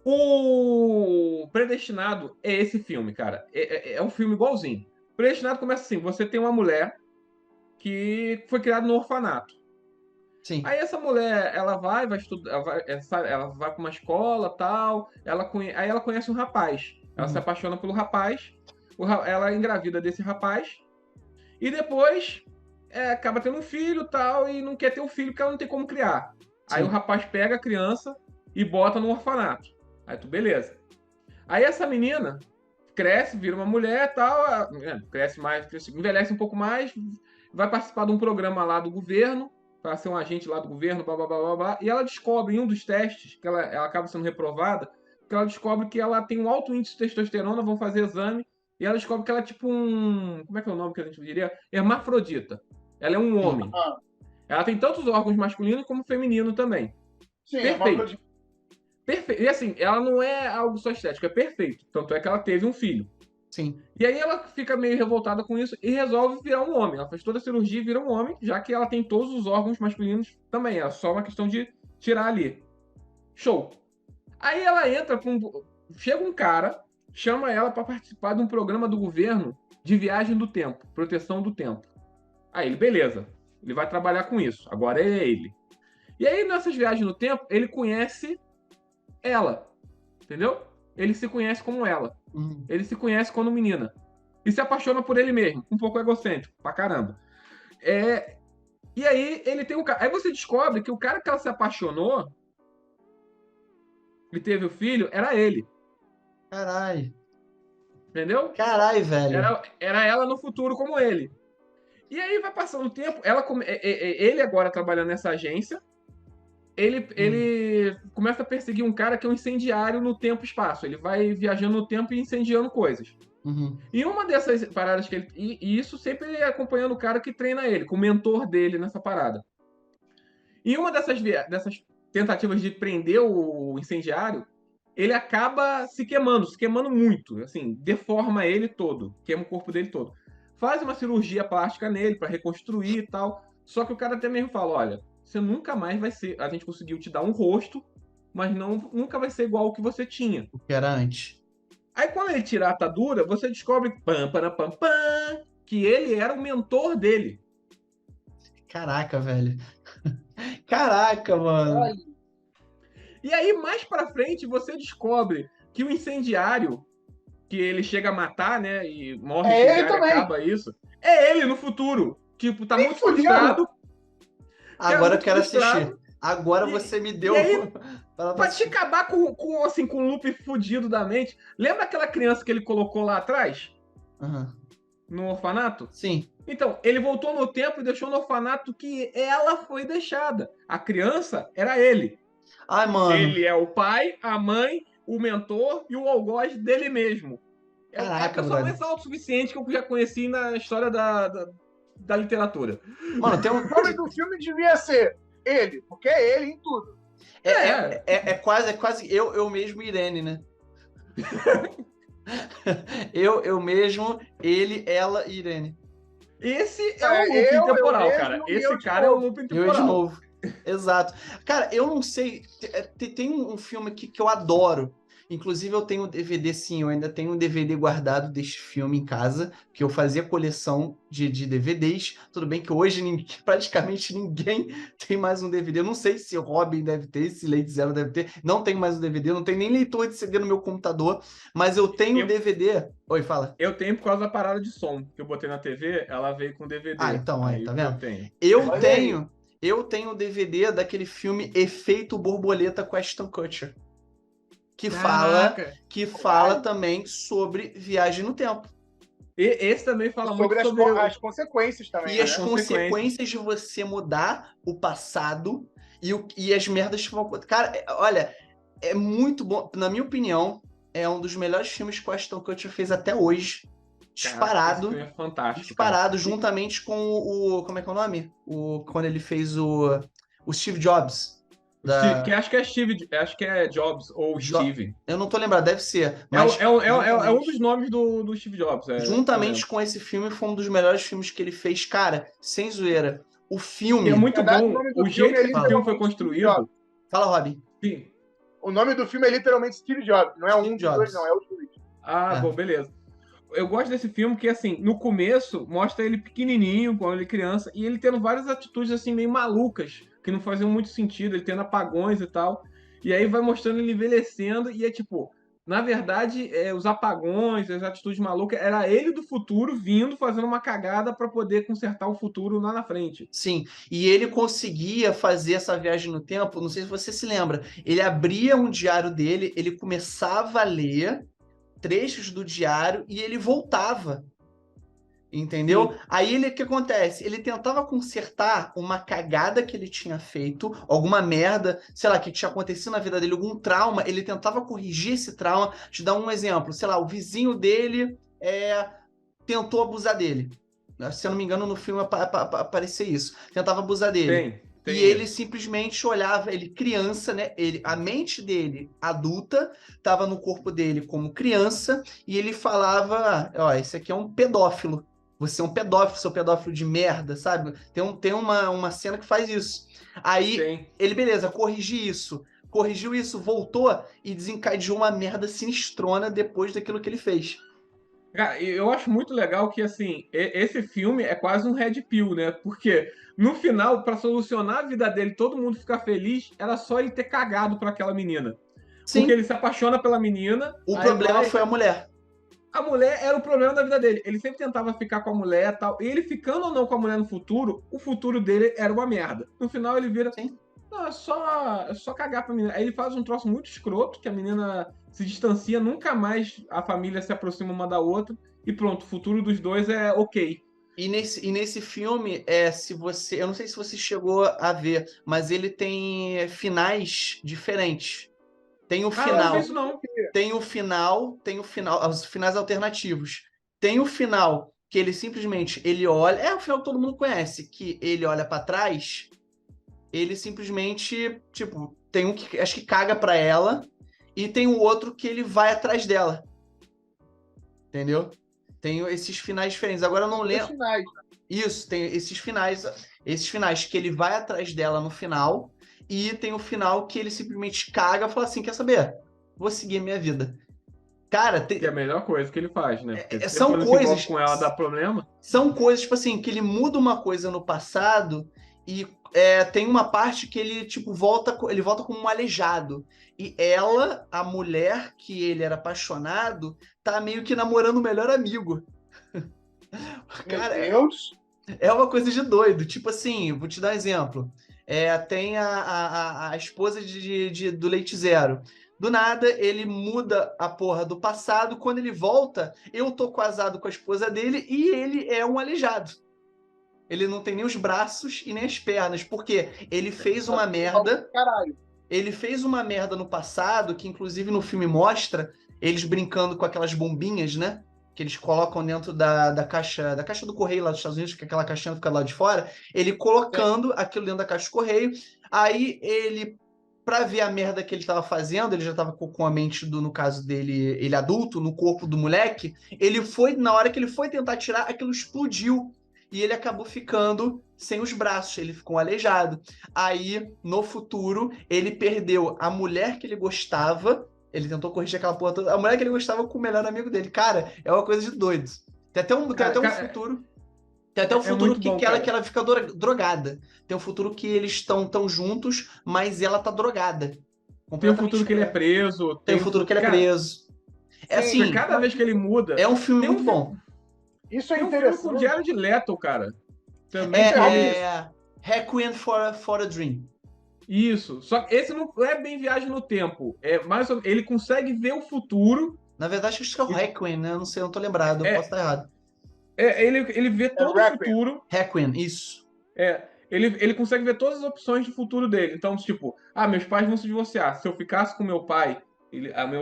o Predestinado é esse filme, cara. É um filme igualzinho. Predestinado começa assim: você tem uma mulher que foi criada no orfanato. Sim. Aí essa mulher, ela vai estudar, ela vai pra uma escola, tal, aí ela conhece um rapaz. Ela se apaixona pelo rapaz, ela engravida desse rapaz, e depois acaba tendo um filho, tal, e não quer ter um filho porque ela não tem como criar. Sim. Aí o rapaz pega a criança e bota no orfanato. Aí beleza. Aí essa menina cresce, vira uma mulher, tal, cresce mais, envelhece um pouco mais, vai participar de um programa lá do governo, para ser um agente lá do governo, blá, blá, blá, blá, blá, e ela descobre em um dos testes, que ela acaba sendo reprovada, que ela descobre que ela tem um alto índice de testosterona, vão fazer exame, e ela descobre que ela é tipo um... Como é que é o nome que a gente diria? Hermafrodita. Ela é um homem. Ela tem tanto os órgãos masculinos como feminino também. Sim, Perfeito. Perfeito. E assim, ela não é algo só estético, é perfeito. Tanto é que ela teve um filho. Sim. E aí ela fica meio revoltada com isso e resolve virar um homem. Ela faz toda a cirurgia e vira um homem, já que ela tem todos os órgãos masculinos também. É só uma questão de tirar ali. Show. Aí ela entra com... Chega um cara, chama ela para participar de um programa do governo de viagem do tempo, proteção do tempo. Aí ele, beleza. Ele vai trabalhar com isso. Agora é ele. E aí, nessas viagens no tempo, ele conhece ela. Entendeu? Ele se conhece como ela. Ele se conhece quando menina. E se apaixona por ele mesmo. Um pouco egocêntrico. Pra caramba. E aí, ele tem um cara... Aí você descobre que o cara que ela se apaixonou e teve o filho, era ele. Caralho. Entendeu? Caralho, velho. Era ela no futuro como ele. E aí vai passando o tempo, ele agora trabalhando nessa agência, ele começa a perseguir um cara que é um incendiário no tempo e espaço. Ele vai viajando no tempo e incendiando coisas. E uma dessas paradas que ele... E isso sempre acompanhando o cara que treina ele, com o mentor dele nessa parada. E uma dessas tentativas de prender o incendiário, ele acaba se queimando muito. Assim, deforma ele todo, queima o corpo dele todo. Faz uma cirurgia plástica nele para reconstruir e tal. Só que o cara até mesmo fala, olha, você nunca mais vai ser... A gente conseguiu te dar um rosto, mas nunca vai ser igual ao que você tinha. O que era antes. Aí quando ele tira a atadura, você descobre que ele era o mentor dele. Caraca, velho. Caraca, mano. E aí, mais pra frente, você descobre que o incendiário, que ele chega a matar, né, e morre o incendiário, acaba isso, é ele no futuro. Tipo, tá muito frustrado. Agora eu quero assistir. Agora você me deu... E aí, pra te acabar com um loop fudido da mente, lembra aquela criança que ele colocou lá atrás? No orfanato? Sim. Então, ele voltou no tempo e deixou no orfanato que ela foi deixada. A criança era ele. Ai, mano. Ele é o pai, a mãe, o mentor e o algoz dele mesmo. Caraca, é a pessoa mais autossuficiente que eu já conheci na história da literatura. Mano, tem O nome do filme devia ser ele, porque é ele em tudo. É quase eu mesmo, Irene, né? eu mesmo, ele, ela e Irene. Esse é o loop temporal, cara. Esse cara é o loop temporal. Eu de novo. Exato. Cara, eu não sei. Tem um filme aqui que eu adoro. Inclusive, eu tenho um DVD, sim. Eu ainda tenho um DVD guardado deste filme em casa, que eu fazia coleção de DVDs. Tudo bem que hoje praticamente ninguém tem mais um DVD. Eu não sei se o Robin deve ter, se Lady Zero deve ter. Não tenho mais um DVD, não tenho nem leitor de CD no meu computador. Mas eu tenho DVD. Oi, fala. Eu tenho por causa da parada de som que eu botei na TV, ela veio com DVD. Ah, então, aí tá vendo? Eu tenho o DVD daquele filme Efeito Borboleta com Ashton Kutcher. Que fala também sobre viagem no tempo. E esse também fala sobre muito sobre as consequências também. E as consequências de você mudar o passado e as merdas que vão acontecer. Cara, olha, é muito bom. Na minha opinião, é um dos melhores filmes que o Ashton Kutcher fez até hoje. Disparado. Esse filme é fantástico. Disparado, juntamente com o... Como é que é o nome? Quando ele fez o Steve Jobs. Que acho que é Jobs ou Steve. Eu não tô lembrado, deve ser. Mas é um dos nomes do Steve Jobs. Juntamente com esse filme, foi um dos melhores filmes que ele fez. Cara, sem zoeira. O filme... É muito bom. O jeito que esse filme foi construído... Fala, Robin. Sim. O nome do filme é literalmente Steve Jobs. Não é um dos dois, não. É os dois. Bom, beleza. Eu gosto desse filme que, assim, no começo, mostra ele pequenininho, quando ele é criança, e ele tendo várias atitudes, assim, meio malucas que não faziam muito sentido, ele tendo apagões e tal. E aí vai mostrando ele envelhecendo e é tipo, na verdade, os apagões, as atitudes malucas, era ele do futuro vindo fazendo uma cagada para poder consertar o futuro lá na frente. Sim, e ele conseguia fazer essa viagem no tempo, não sei se você se lembra, ele abria um diário dele, ele começava a ler trechos do diário e ele voltava. Entendeu? Sim. Aí o que acontece? Ele tentava consertar uma cagada que ele tinha feito, alguma merda, sei lá, que tinha acontecido na vida dele, algum trauma, ele tentava corrigir esse trauma. Te dar um exemplo, sei lá, o vizinho dele tentou abusar dele. Se eu não me engano, no filme aparecia isso. Tentava abusar dele. Tem E ele simplesmente olhava, ele criança, né? A mente dele, adulta, estava no corpo dele como criança, e ele falava: ó, esse aqui é um pedófilo. Você é um pedófilo, seu pedófilo de merda, sabe? Tem uma cena que faz isso. Aí, ele, beleza, corrigiu isso, voltou e desencadeou uma merda sinistrona depois daquilo que ele fez. Cara, eu acho muito legal que, assim, esse filme é quase um red pill, né? Porque no final, pra solucionar a vida dele, todo mundo ficar feliz, era só ele ter cagado pra aquela menina. Sim. Porque ele se apaixona pela menina. O problema foi a mulher. A mulher era o problema da vida dele. Ele sempre tentava ficar com a mulher e tal. E ele ficando ou não com a mulher no futuro, o futuro dele era uma merda. No final ele vira. Sim. Não, é só cagar pra menina. Aí ele faz um troço muito escroto, que a menina se distancia, nunca mais a família se aproxima uma da outra. E pronto, o futuro dos dois é ok. E nesse filme, se você. Eu não sei se você chegou a ver, mas ele tem finais diferentes. Tem o final. Não, isso não. Tem o final, os finais alternativos. Tem o final que ele simplesmente ele olha, é o final que todo mundo conhece, que ele olha pra trás, ele simplesmente, tipo, tem um que acho que caga pra ela e tem o outro que ele vai atrás dela. Entendeu? Tem esses finais diferentes. Agora eu não lembro. Finais. Isso, tem esses finais que ele vai atrás dela no final e tem o final que ele simplesmente caga e fala assim, quer saber? Vou seguir a minha vida. Cara, Que é a melhor coisa que ele faz, né? Porque se são for coisas com ela dá problema. São coisas, tipo assim, que ele muda uma coisa no passado e tem uma parte que ele, tipo, volta como um aleijado. E ela, a mulher que ele era apaixonado, tá meio que namorando o melhor amigo. Cara, Meu Deus. é uma coisa de doido. Tipo assim, vou te dar um exemplo. Tem a esposa do Leite Zero. Do nada, ele muda a porra do passado. Quando ele volta, eu tô casado com a esposa dele e ele é um aleijado. Ele não tem nem os braços e nem as pernas. Porque ele fez uma merda. Caralho. Ele fez uma merda no passado, que inclusive no filme mostra eles brincando com aquelas bombinhas, né? Que eles colocam dentro da caixa do correio lá dos Estados Unidos, que aquela caixinha fica lá de fora, ele colocando aquilo dentro da caixa do correio, aí ele, pra ver a merda que ele tava fazendo, ele já tava com a mente no caso dele, ele adulto, no corpo do moleque, na hora que ele foi tentar tirar, aquilo explodiu, e ele acabou ficando sem os braços, ele ficou aleijado. Aí, no futuro, ele perdeu a mulher que ele gostava. Ele tentou corrigir aquela porra toda. A mulher que ele gostava com o melhor amigo dele. Cara, é uma coisa de doido. Tem até um futuro. Tem até um futuro que ela fica drogada. Tem um futuro que eles estão tão juntos, mas ela tá drogada. Tem um futuro que ele é preso. Tem um futuro que ele é preso. Assim, cada vez que ele muda. É um filme muito bom. Isso é tem interessante. Um filme com o Jared Leto, cara. Também Requiem for a Dream. Isso. Só que esse não é bem viagem no tempo. Ele consegue ver o futuro. Na verdade, acho que é o Requiem, né? Eu não sei, eu não tô lembrado. Eu posso estar errado. Ele vê todo o futuro. Requiem, isso. Ele consegue ver todas as opções de futuro dele. Então, tipo, meus pais vão se divorciar. Se eu ficasse com meu pai,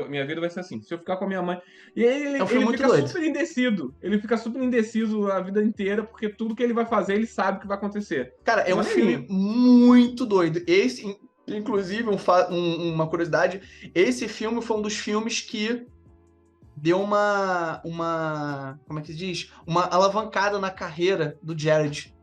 minha vida vai ser assim. Se eu ficar com a minha mãe. E aí ele fica super indeciso. Ele fica super indeciso a vida inteira, porque tudo que ele vai fazer, ele sabe que vai acontecer. Cara, é um filme muito doido. Esse, inclusive, uma curiosidade, esse filme foi um dos filmes que deu uma como é que se diz? Uma alavancada na carreira do Jared.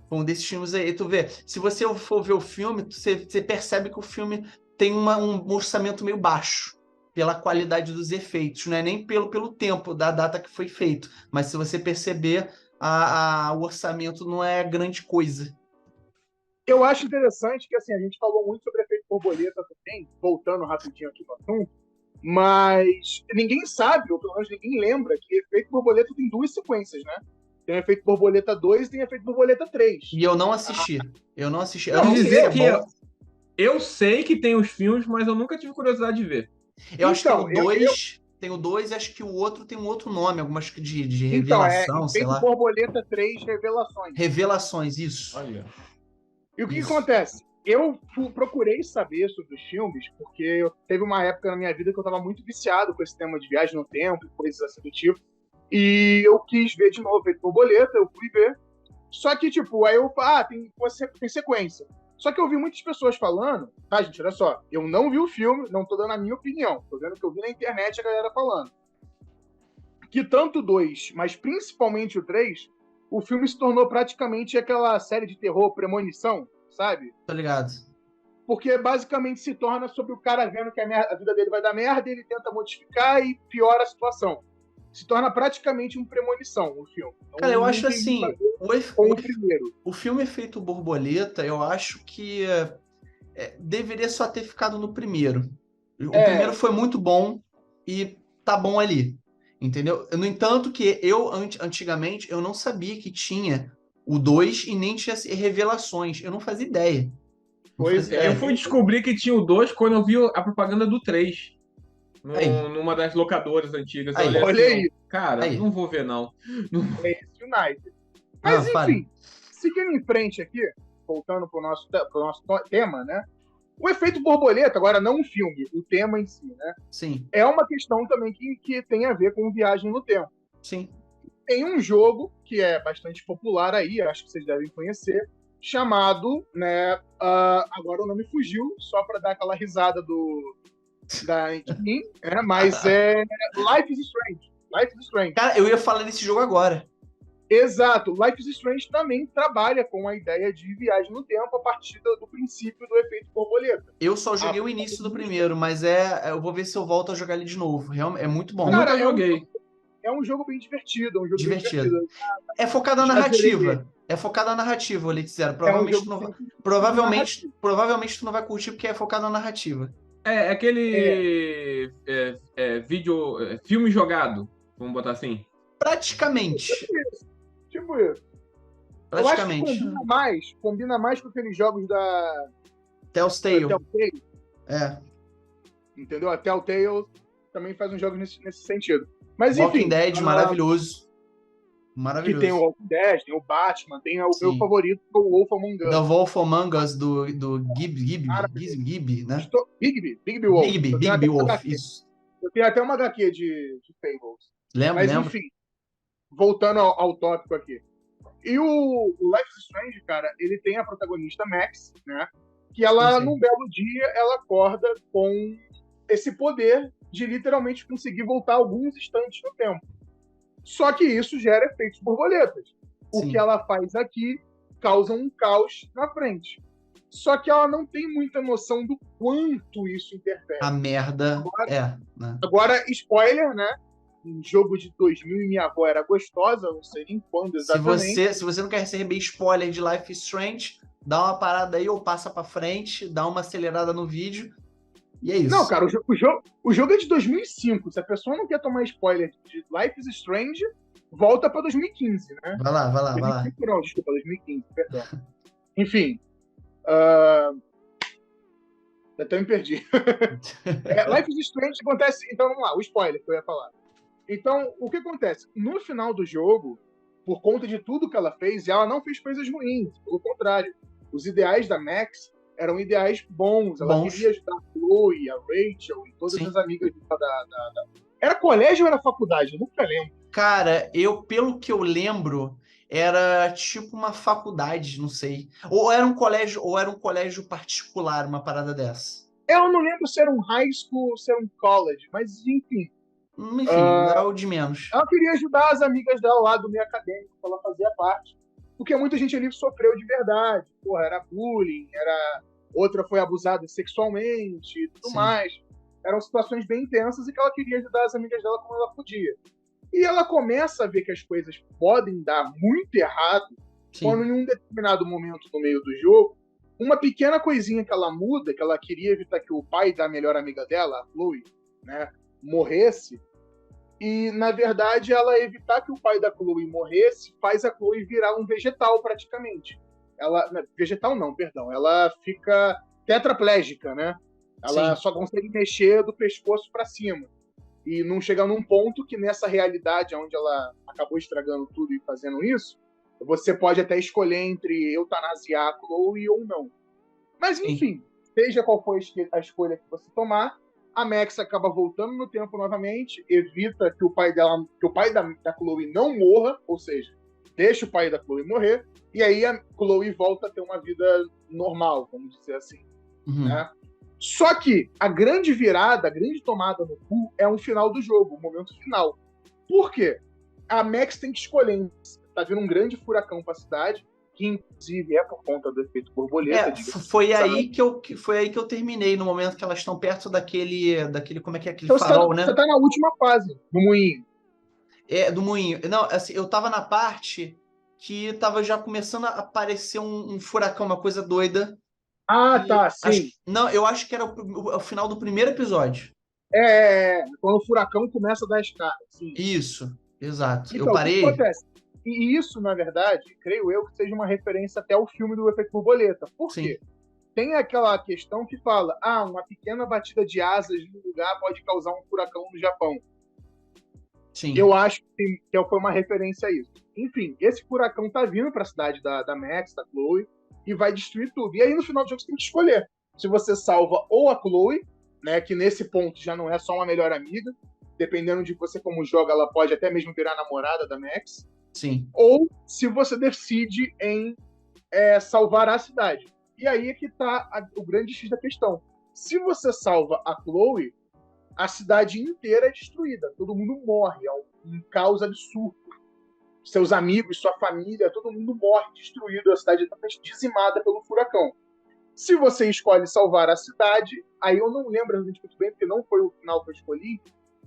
Foi um desses filmes aí. Tu vê, se você for ver o filme, você percebe que o filme tem um orçamento meio baixo pela qualidade dos efeitos, não é nem pelo tempo da data que foi feito, mas se você perceber, o orçamento não é grande coisa. Eu acho interessante que, assim, a gente falou muito sobre efeito borboleta também, voltando rapidinho aqui no assunto, mas ninguém sabe, ou pelo menos ninguém lembra, que efeito borboleta tem duas sequências, né? Tem o efeito borboleta 2 e tem o efeito borboleta 3. E eu não assisti. Eu não assisti. Eu Não, não sei se dizer é que bom. eu sei que tem os filmes, mas eu nunca tive curiosidade de ver. Eu acho que Então, tem o 2. Tem o 2 e acho que o outro tem um outro nome, algumas de Então, revelação, sei efeito lá. borboleta 3, revelações. Revelações, isso. Olha. E o que Isso. acontece? Eu procurei saber sobre os filmes, porque teve uma época na minha vida que eu estava muito viciado com esse tema de viagem no tempo e coisas assim do tipo. E eu quis ver de novo Efeito Borboleta, eu fui ver. Só que, tipo, aí eu tem sequência. Só que eu vi muitas pessoas falando, tá, gente, olha só, eu não vi o filme, não tô dando a minha opinião, tô vendo o que eu vi na internet a galera falando. Que tanto o 2, mas principalmente o 3, o filme se tornou praticamente aquela série de terror Premonição, sabe? Tá ligado? Porque basicamente se torna sobre o cara vendo que a vida dele vai dar merda, ele tenta modificar e piora a situação. Se torna praticamente uma premonição o filme. Então, Cara, eu não acho tem assim, muito a ver com o primeiro. o filme Efeito Borboleta, eu acho que deveria só ter ficado no primeiro. O primeiro foi muito bom e tá bom ali, entendeu? No entanto que eu, antigamente, eu não sabia que tinha o 2 e nem tinha revelações. Eu não fazia ideia. Não Pois fazia é. ideia. Eu fui descobrir que tinha o 2 quando eu vi a propaganda do 3. Aí. Numa das locadoras antigas. Aí. Eu olhei Olha assim, aí. cara, Aí. não vou ver, não. É esse United. Mas, fale. enfim, seguindo em frente aqui, voltando pro nosso tema, né? O Efeito Borboleta, agora não o filme, o tema em si, né? Sim, É uma questão também que tem a ver com viagem no tempo. sim. Tem um jogo que é bastante popular aí, acho que vocês devem conhecer, chamado, né? Agora o nome fugiu, só para dar aquela risada de mim, mas é Life is Strange. Life is Strange. Cara, eu ia falar desse jogo agora. Exato. Life is Strange também trabalha com a ideia de viagem no tempo a partir do princípio do efeito borboleta. Eu só joguei o início do primeiro, mas eu vou ver se eu volto a jogar ele de novo. Realmente, é muito bom. Cara, Nunca joguei. É um jogo bem divertido. É um jogo Divertido. bem divertido. É focado na Já narrativa. É focado na narrativa, o Elite Zero. Provavelmente, tu não vai, provavelmente tu não vai curtir porque é focado na narrativa. É aquele filme jogado, vamos botar assim. Praticamente. Tipo isso. Eu acho que combina mais com aqueles jogos da Telltale. Telltale. É. Entendeu? A Telltale também faz uns jogos nesse sentido. Mas Walking enfim. Dead, maravilhoso. Que Maravilhoso. tem o Walking Dead, tem o Batman, tem o meu Sim. favorito, o Wolf Among Us. The Wolf Among Us do Gibby, né? Bigby Wolf. Bigby Wolf, isso. Eu tenho até uma HQ de Fables. Lembro. Enfim, voltando ao tópico aqui. E o Life is Strange, cara, ele tem a protagonista Max, né? Que ela, num belo dia, ela acorda com esse poder de literalmente conseguir voltar alguns instantes no tempo. Só que isso gera efeitos borboletas. O Sim. que ela faz aqui causa um caos na frente. Só que ela não tem muita noção do quanto isso interfere. A merda né? Agora, spoiler, né? Um jogo de 2000 e minha avó era gostosa, não sei nem quando exatamente. Se você não quer receber spoiler de Life is Strange, dá uma parada aí ou passa pra frente, dá uma acelerada no vídeo e é isso. Não, cara, o jogo é de 2005. Se a pessoa não quer tomar spoiler de Life is Strange, volta pra 2015, né? Vai lá. 2005, não, desculpa, 2015, perdão. Enfim. Até me perdi. Life is Strange acontece... Então, vamos lá, o spoiler que eu ia falar. Então, o que acontece? No final do jogo, por conta de tudo que ela fez, ela não fez coisas ruins. Pelo contrário. Os ideais da Max eram ideais bons. Ela queria ajudar a Chloe, a Rachel e todas as amigas da... Era colégio ou era faculdade? Eu nunca lembro. Cara, pelo que eu lembro, era tipo uma faculdade, não sei. Ou era um colégio particular, uma parada dessa. Eu não lembro se era um high school ou se era um college, mas enfim. Enfim, é o de menos. Ela queria ajudar as amigas dela lá do meio acadêmico, que ela fazia parte. Porque muita gente ali sofreu de verdade. Porra, era bullying, outra foi abusada sexualmente e tudo mais. Eram situações bem intensas e que ela queria ajudar as amigas dela como ela podia. E ela começa a ver que as coisas podem dar muito errado quando, em um determinado momento no meio do jogo, uma pequena coisinha que ela muda, que ela queria evitar que o pai da melhor amiga dela, a Chloe, né, morresse. E, na verdade, ela evitar que o pai da Chloe morresse faz a Chloe virar um vegetal, praticamente. Vegetal não, perdão. Ela fica tetraplégica, né? Ela só consegue mexer do pescoço para cima. E não chega num ponto que, nessa realidade onde ela acabou estragando tudo e fazendo isso, você pode até escolher entre eutanasiar a Chloe ou não. Mas, enfim, seja qual for a escolha que você tomar, a Max acaba voltando no tempo novamente, evita que o pai da Chloe não morra, ou seja, deixa o pai da Chloe morrer, e aí a Chloe volta a ter uma vida normal, vamos dizer assim. Né? Só que a grande virada, a grande tomada no cu é um final do jogo, o momento final. Por quê? A Max tem que escolher. Tá vindo um grande furacão pra cidade, que inclusive é por conta do efeito borboleta. Foi aí que eu terminei, no momento que elas estão perto daquele como é que é aquele então, farol, né? Você tá na última fase do moinho. Do moinho. Não, assim, eu tava na parte que tava já começando a aparecer um furacão, uma coisa doida. Tá, sim. Eu acho que era o final do primeiro episódio. Quando o furacão começa a dar escada. Sim. Isso, exato. Então, eu parei. O que acontece? E isso, na verdade, creio eu que seja uma referência até ao filme do efeito borboleta. Por quê? Tem aquela questão que fala, uma pequena batida de asas no lugar pode causar um furacão no Japão. Sim. Eu acho que foi uma referência a isso. Enfim, esse furacão tá vindo para a cidade da Max, da Chloe, e vai destruir tudo. E aí, no final do jogo, você tem que escolher se você salva ou a Chloe, né, que nesse ponto já não é só uma melhor amiga, dependendo de você como joga, ela pode até mesmo virar namorada da Max. Sim. Ou se você decide em salvar a cidade. E aí é que tá o grande X da questão. Se você salva a Chloe, a cidade inteira é destruída. Todo mundo morre. É um caos absurdo. Seus amigos, sua família, todo mundo morre destruído. A cidade está dizimada pelo furacão. Se você escolhe salvar a cidade, aí eu não lembro muito bem, porque não foi o final que eu escolhi,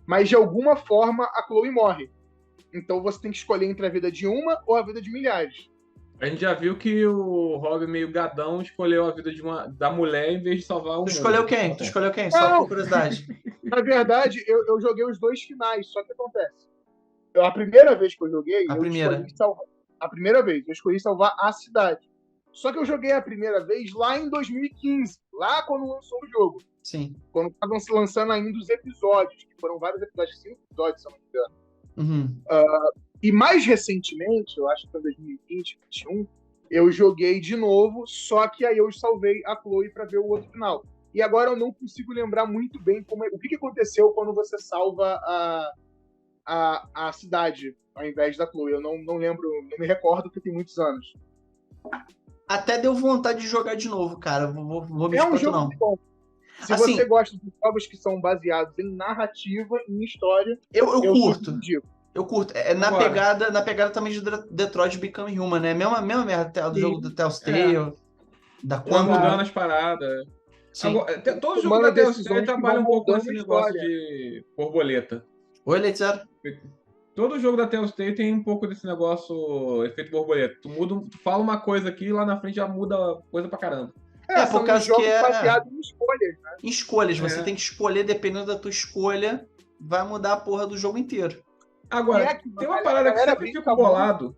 mas de alguma forma a Chloe morre. Então você tem que escolher entre a vida de uma ou a vida de milhares. A gente já viu que o Rob meio gadão escolheu a vida da mulher em vez de salvar o mundo. Tu escolheu quem? Só por curiosidade. Na verdade, eu joguei os dois finais, só que acontece. A primeira vez que eu joguei, eu escolhi salvar a cidade. Só que eu joguei a primeira vez lá em 2015, lá quando lançou o jogo. Sim. Quando estavam se lançando ainda os episódios, que foram vários episódios, 5 episódios, se eu não me engano. E mais recentemente, eu acho que foi 2020, 2021, eu joguei de novo, só que aí eu salvei a Chloe para ver o outro final. E agora eu não consigo lembrar muito bem o que aconteceu quando você salva a cidade ao invés da Chloe. Eu não lembro, não me recordo, porque tem muitos anos. Até deu vontade de jogar de novo, cara. Vou me É um jogo muito bom. Se assim, você gosta de jogos que são baseados em narrativa, em história, eu curto. Eu curto. Na pegada também de Detroit Become Human, né? Mesma merda do jogo do Telltale, da Quando mudando as paradas. Agora, todo jogo da Telltale trabalha um pouco com esse negócio de borboleta. Oi, Letícia. Todo jogo da Telltale tem um pouco desse negócio, efeito borboleta. Tu fala uma coisa aqui e lá na frente já muda coisa pra caramba. Por causa que é baseado em escolhas, né? Em escolhas. Você tem que escolher, dependendo da tua escolha, vai mudar a porra do jogo inteiro. Agora, tem uma parada que sempre fica bolado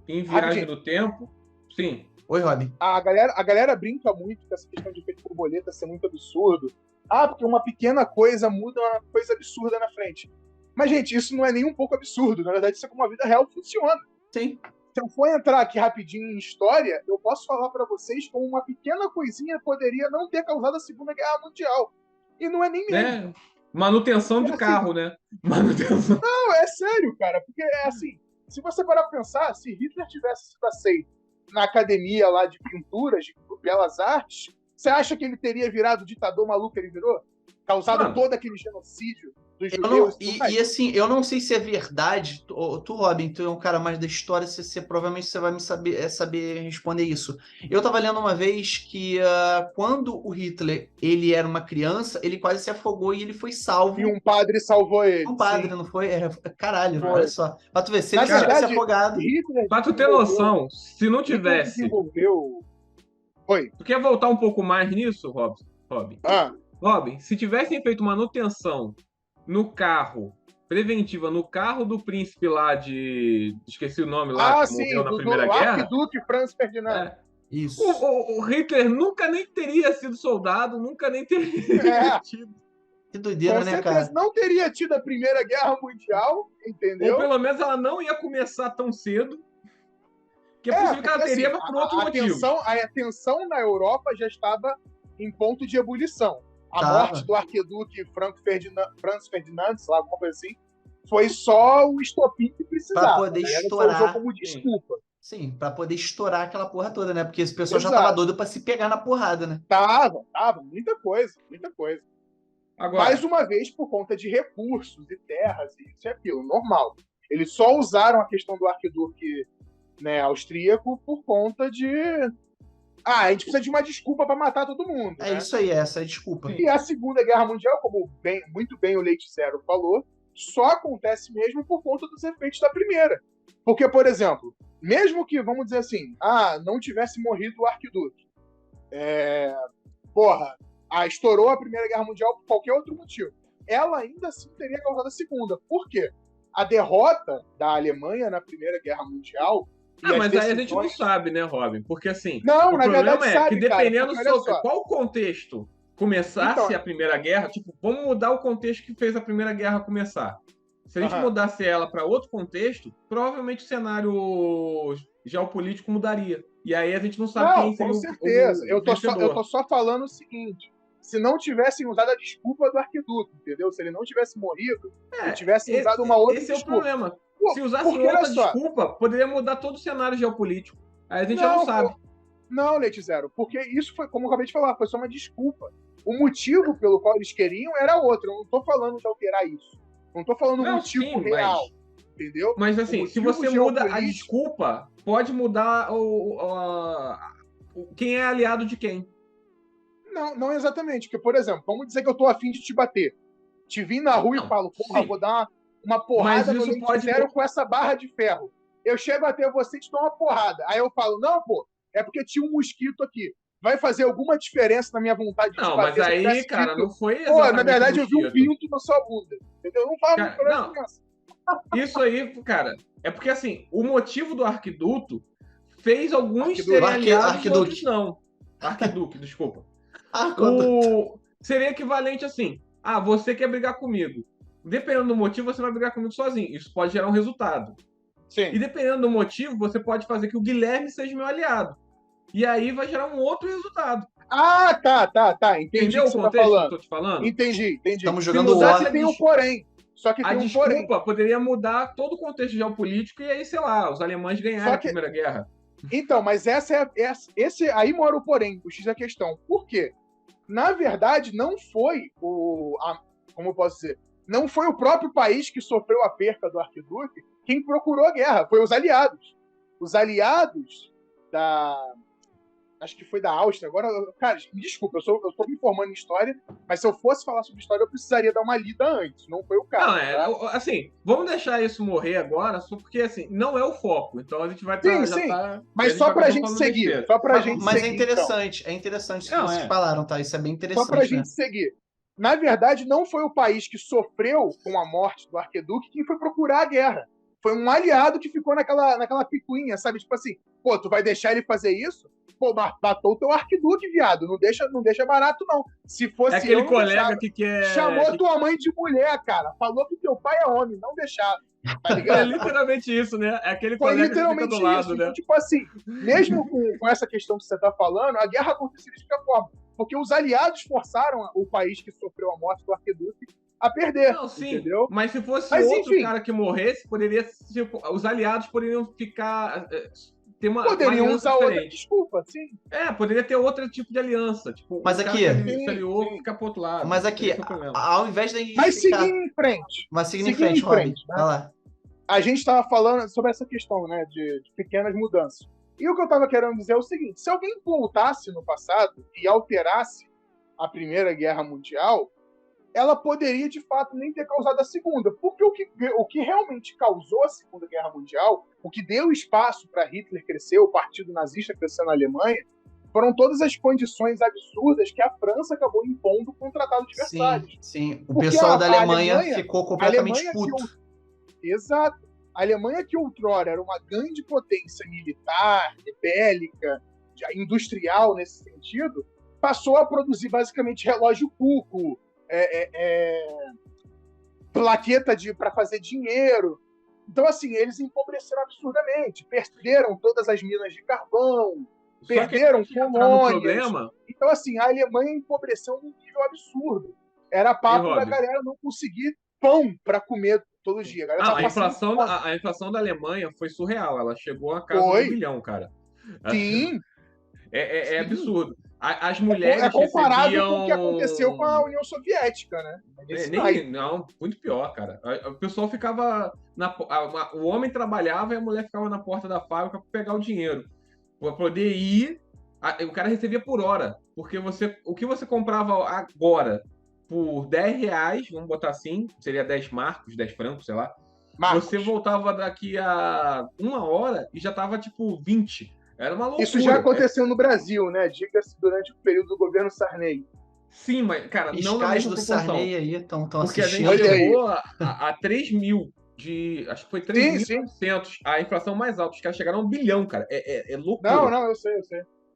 em Viagem do Tempo. Sim. Oi, Robin. A galera brinca muito com essa questão de efeito borboleta ser muito absurdo. Porque uma pequena coisa muda uma coisa absurda na frente. Mas, gente, isso não é nem um pouco absurdo. Na verdade, isso é como a vida real funciona. Sim. Se eu for entrar aqui rapidinho em história, eu posso falar para vocês como uma pequena coisinha poderia não ter causado a Segunda Guerra Mundial. E não é nem mesmo. Manutenção de carro, né? Manutenção. Não, é sério, cara. Porque é assim, se você parar pra pensar, se Hitler tivesse sido aceito na academia lá de pinturas, de belas artes, você acha que ele teria virado o ditador maluco que ele virou? Causado todo aquele genocídio dos judeus? E assim, eu não sei se é verdade. Tu, Robin, tu é um cara mais da história, provavelmente você vai me saber responder isso. Eu tava lendo uma vez que quando o Hitler ele era uma criança, ele quase se afogou e ele foi salvo. E um padre salvou ele. Um padre, não foi? Caralho, foi. Olha só. Pra tu ver, se ele tivesse afogado... Pra tu ter noção, se não tivesse... Oi. Tu quer voltar um pouco mais nisso, Robin? Ah, Robin, se tivessem feito manutenção no carro, preventiva, no carro do príncipe lá de... Esqueci o nome lá, que sim, morreu na do Primeira Guerra. Arquiduque Franz Ferdinand. É. Isso. O Hitler nunca nem teria sido soldado, nunca nem teria É. tido. Que doideira, Com né, certeza cara? não teria tido a Primeira Guerra Mundial, entendeu? Ou pelo menos ela não ia começar tão cedo. Que é possível que ela porque, teria, assim, mas por outro motivo. a tensão na Europa já estava em ponto de ebulição. A Tava. morte do arquiduque Franz Ferdinand, sei lá, alguma coisa assim, foi só o estopim que precisava. Pra poder né? Ele estourar. usou como desculpa. Sim, pra poder estourar aquela porra toda, né? Porque esse pessoal já Exato. tava doido pra se pegar na porrada, né? Tava, muita coisa, muita coisa. Agora, Mais uma vez, por conta de recursos e terras, e isso e aquilo, normal. Eles só usaram a questão do arquiduque, né, austríaco por conta de... a gente precisa de uma desculpa para matar todo mundo. É né? isso aí, essa é a desculpa. E a Segunda Guerra Mundial, como muito bem o Leite Zero falou, só acontece mesmo por conta dos efeitos da Primeira. Porque, por exemplo, mesmo que, vamos dizer assim, não tivesse morrido o arquiduque, estourou a Primeira Guerra Mundial por qualquer outro motivo, ela ainda assim teria causado a Segunda. Por quê? A derrota da Alemanha na Primeira Guerra Mundial... mas aí a gente não sabe, né, Robin? Porque assim, Não, o na problema verdade é sabe, que cara, dependendo porque olha sobre só. qual contexto começasse Então- a Primeira Guerra, tipo, vamos mudar o contexto que fez a Primeira Guerra começar. Se a gente Aham. mudasse ela para outro contexto, provavelmente o cenário geopolítico mudaria. E aí a gente não sabe quem seria com certeza. o Eu tô vencedor. só falando o seguinte: se não tivessem usado a desculpa do arquiduque, entendeu? Se ele não tivesse morrido, e tivessem usado uma outra Esse é o desculpa. problema. Pô, Se usassem porque, olha outra só. desculpa, poderia mudar todo o cenário geopolítico. Aí a gente já não sabe. Não, Leite Zero, porque isso foi, como eu acabei de falar, foi só uma desculpa. O motivo pelo qual eles queriam era outro. Eu não tô falando de alterar isso. Não tô falando Não, um motivo sim, real. Entendeu? Mas assim, O se motivo você muda a geopolítico- desculpa, pode mudar quem é aliado de quem. Não exatamente. Porque, por exemplo, vamos dizer que eu tô afim de te bater. Te vi na rua Não, e falo, porra, sim. vou dar uma porrada Mas no isso Leite pode- Zero com essa barra de ferro. Eu chego até você e te dou uma porrada. Aí eu falo, não, pô, é porque tinha um mosquito aqui. Vai fazer alguma diferença na minha vontade de te Não, bater? mas se eu aí, tivesse cara, dito, não foi pô, exatamente na verdade eu vi um mosquito. pinto na sua bunda. Entendeu? Não fala Cara, muito pra não. criança. Isso aí, cara, é porque assim, o motivo do arquiduto fez alguns Arquiduque. serem aliados e Arquiduque. outros não. Arquiduque, desculpa. Arquiduque. Seria equivalente assim, você quer brigar comigo. Dependendo do motivo, você vai brigar comigo sozinho. Isso pode gerar um resultado. Sim. E dependendo do motivo, você pode fazer que o Guilherme seja meu aliado. E aí vai gerar um outro resultado. Tá. Entendi Entendeu o o que você tá contexto que eu falando. tô te falando? Entendi. Estamos Se jogando mudasse War. Tem um porém. Só que A tem um porém. desculpa poderia mudar todo o contexto geopolítico e aí, sei lá, os alemães ganharam Só a que- Primeira Guerra. Então, mas esse aí mora o porém, o X da questão. Por quê? Na verdade, não foi como eu posso dizer? Não foi o próprio país que sofreu a perca do arquiduque quem procurou a guerra, foi os aliados. Os aliados acho que foi da Áustria. Agora, cara, me desculpa, eu tô me formando em história, mas se eu fosse falar sobre história, eu precisaria dar uma lida antes. Não foi o caso. tá? Assim, vamos deixar isso morrer agora, só porque, assim, não é o foco. Então a gente vai Sim. Mas só pra gente seguir. Só pra gente Mas seguir, é interessante, é interessante isso que Não, vocês é. falaram, tá? Isso é bem Só interessante. pra né? gente seguir. Na verdade, não foi o país que sofreu com a morte do arquiduque quem foi procurar a guerra. Foi um aliado que ficou naquela picuinha, sabe? Tipo assim, pô, tu vai deixar ele fazer isso? Pô, matou o teu arquiduque, viado. Não deixa barato, não. Se fosse É aquele eu, não colega deixava. que quer. Chamou tua mãe de mulher, cara. Falou que teu pai é homem. Não deixava. Tá É ligado? literalmente isso, né? É aquele Foi colega que fica literalmente do lado, isso. né? Então, tipo assim, mesmo com essa questão que você tá falando, a guerra aconteceu de qualquer forma. Porque os aliados forçaram o país que sofreu a morte do arquiduque a perder. Não, sim. Entendeu? Mas se fosse Mas, outro enfim. cara que morresse, poderia. Tipo, os aliados poderiam ficar. Ter uma Poderiam aliança usar outra diferente. desculpa, sim. Poderia ter outro tipo de aliança. Tipo, Mas o cara aqui- que se aliou Sim. fica pro outro lado. Mas aqui, Esse é o problema. ao invés da gente Mas ficar... seguindo em frente. Mas seguindo em seguindo frente, em Robin. frente, né? Vai lá. A gente estava falando sobre essa questão, né, de pequenas mudanças. E o que eu estava querendo dizer é o seguinte: se alguém voltasse no passado e alterasse a Primeira Guerra Mundial, ela poderia, de fato, nem ter causado a Segunda. Porque o que realmente causou a Segunda Guerra Mundial, o que deu espaço para Hitler crescer, o partido nazista crescer na Alemanha, foram todas as condições absurdas que a França acabou impondo com o Tratado de Versalhes. Sim. O Porque pessoal da a Alemanha Alemanha- ficou completamente Alemanha puto. Exato. A Alemanha, que outrora era uma grande potência militar, bélica, industrial nesse sentido, passou a produzir basicamente relógio cuco, plaqueta para fazer dinheiro. Então, assim, eles empobreceram absurdamente, perderam todas as minas de carvão, perderam colônias. Problema, Então, assim, a Alemanha empobreceu num nível absurdo. Era papo da Rob? galera não conseguir pão para comer todo dia. A galera Ah, tava passando fome. a inflação da Alemanha foi surreal. Ela chegou a casa Foi. de 1 bilhão, cara. Sim, É absurdo. As mulheres é comparado recebiam... com o que aconteceu com a União Soviética, né? Não, muito pior, cara. O pessoal ficava... o homem trabalhava e a mulher ficava na porta da fábrica para pegar o dinheiro. Para poder ir... O cara recebia por hora. Porque o que você comprava agora por 10 reais, vamos botar assim, seria 10 marcos, 10 francos, sei lá. Marcos. Você voltava daqui a 1 hora e já tava tipo 20. Era uma loucura. Isso já aconteceu no Brasil, né? Diga-se durante o período do governo Sarney. Sim, mas, cara, não na Fiscais mesma do proporção. Sarney aí estão Porque a assistindo. gente Olha aí. chegou a 3 mil acho que foi Sim. 3.900, a inflação mais alta. Os caras chegaram a 1 bilhão, cara. É loucura. Não, eu sei.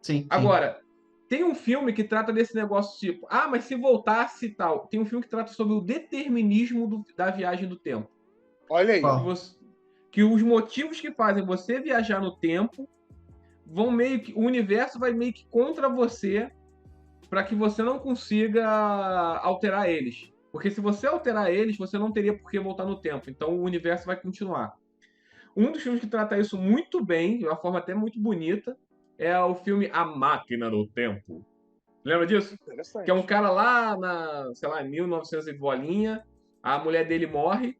Sim. Agora, tem um filme que trata desse negócio tipo, mas se voltasse e tal. Tem um filme que trata sobre o determinismo da viagem do tempo. Olha aí. Qual? Que os motivos que fazem você viajar no tempo vão meio que... O universo vai meio que contra você para que você não consiga alterar eles. Porque se você alterar eles, você não teria por que voltar no tempo. Então o universo vai continuar. Um dos filmes que trata isso muito bem, de uma forma até muito bonita, é o filme A Máquina do Tempo. Lembra disso? Interessante. Que é um cara lá sei lá, 1900 e bolinha, a mulher dele morre,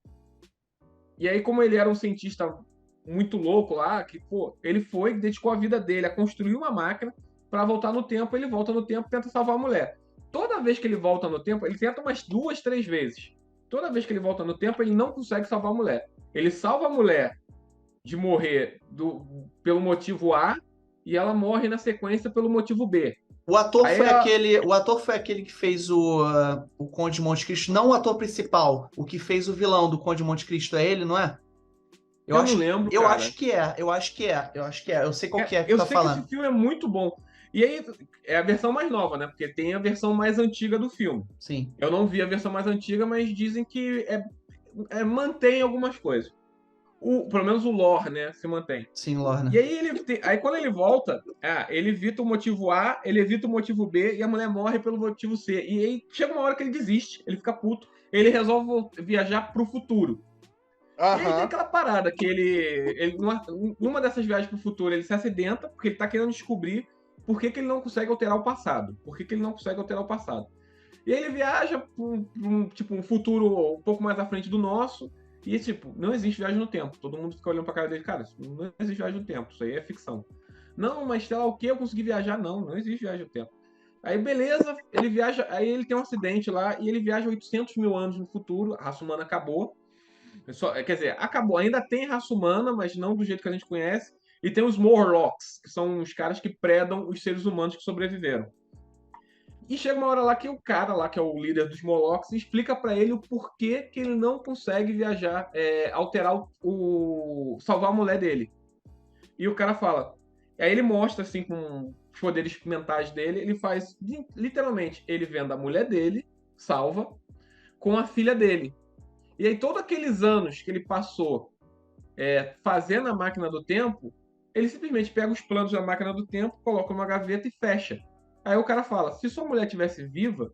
e aí como ele era um cientista muito louco lá, que, ele dedicou a vida dele a construir uma máquina para voltar no tempo, ele volta no tempo e tenta salvar a mulher. Toda vez que ele volta no tempo, ele tenta umas 2, 3 vezes. Toda vez que ele volta no tempo, ele não consegue salvar a mulher. Ele salva a mulher de morrer pelo motivo A, e ela morre na sequência pelo motivo B. O ator foi aquele que fez o Conde de Monte Cristo, não o ator principal, o que fez o vilão do Conde de Monte Cristo é ele, não é? Eu não lembro, Eu cara. acho que é. Eu sei qual que é que eu tá sei falando. que esse filme é muito bom. E aí, é a versão mais nova, né? Porque tem a versão mais antiga do filme. Sim. Eu não vi a versão mais antiga, mas dizem que mantém algumas coisas. Pelo menos o lore, né? Se mantém. Sim, Lorna. E aí, quando ele volta, ele evita o motivo A, ele evita o motivo B, e a mulher morre pelo motivo C. E aí chega uma hora que ele desiste, ele fica puto, ele resolve viajar pro futuro. E aí tem aquela parada que ele numa dessas viagens pro futuro, ele se acidenta, porque ele tá querendo descobrir por que ele não consegue alterar o passado. E aí ele viaja pra um futuro um pouco mais à frente do nosso, e não existe viagem no tempo. Todo mundo fica olhando pra cara dele, cara, não existe viagem no tempo, isso aí é ficção. Não, mas sei lá o que, eu consegui viajar? Não existe viagem no tempo. Aí beleza, ele viaja, aí ele tem um acidente lá, e ele viaja 800 mil anos no futuro, a raça humana acabou. Quer dizer, acabou. Ainda tem raça humana, mas não do jeito que a gente conhece. E tem os Morlocks, que são os caras que predam os seres humanos que sobreviveram. E chega uma hora lá que o cara lá, que é o líder dos Morlocks, explica pra ele o porquê que ele não consegue viajar, alterar salvar a mulher dele. E o cara fala... Aí ele mostra, assim, com os poderes mentais dele, ele faz, literalmente, ele vendo a mulher dele, salva, com a filha dele. E aí, todos aqueles anos que ele passou fazendo a máquina do tempo, ele simplesmente pega os planos da máquina do tempo, coloca numa gaveta e fecha. Aí o cara fala, se sua mulher tivesse viva,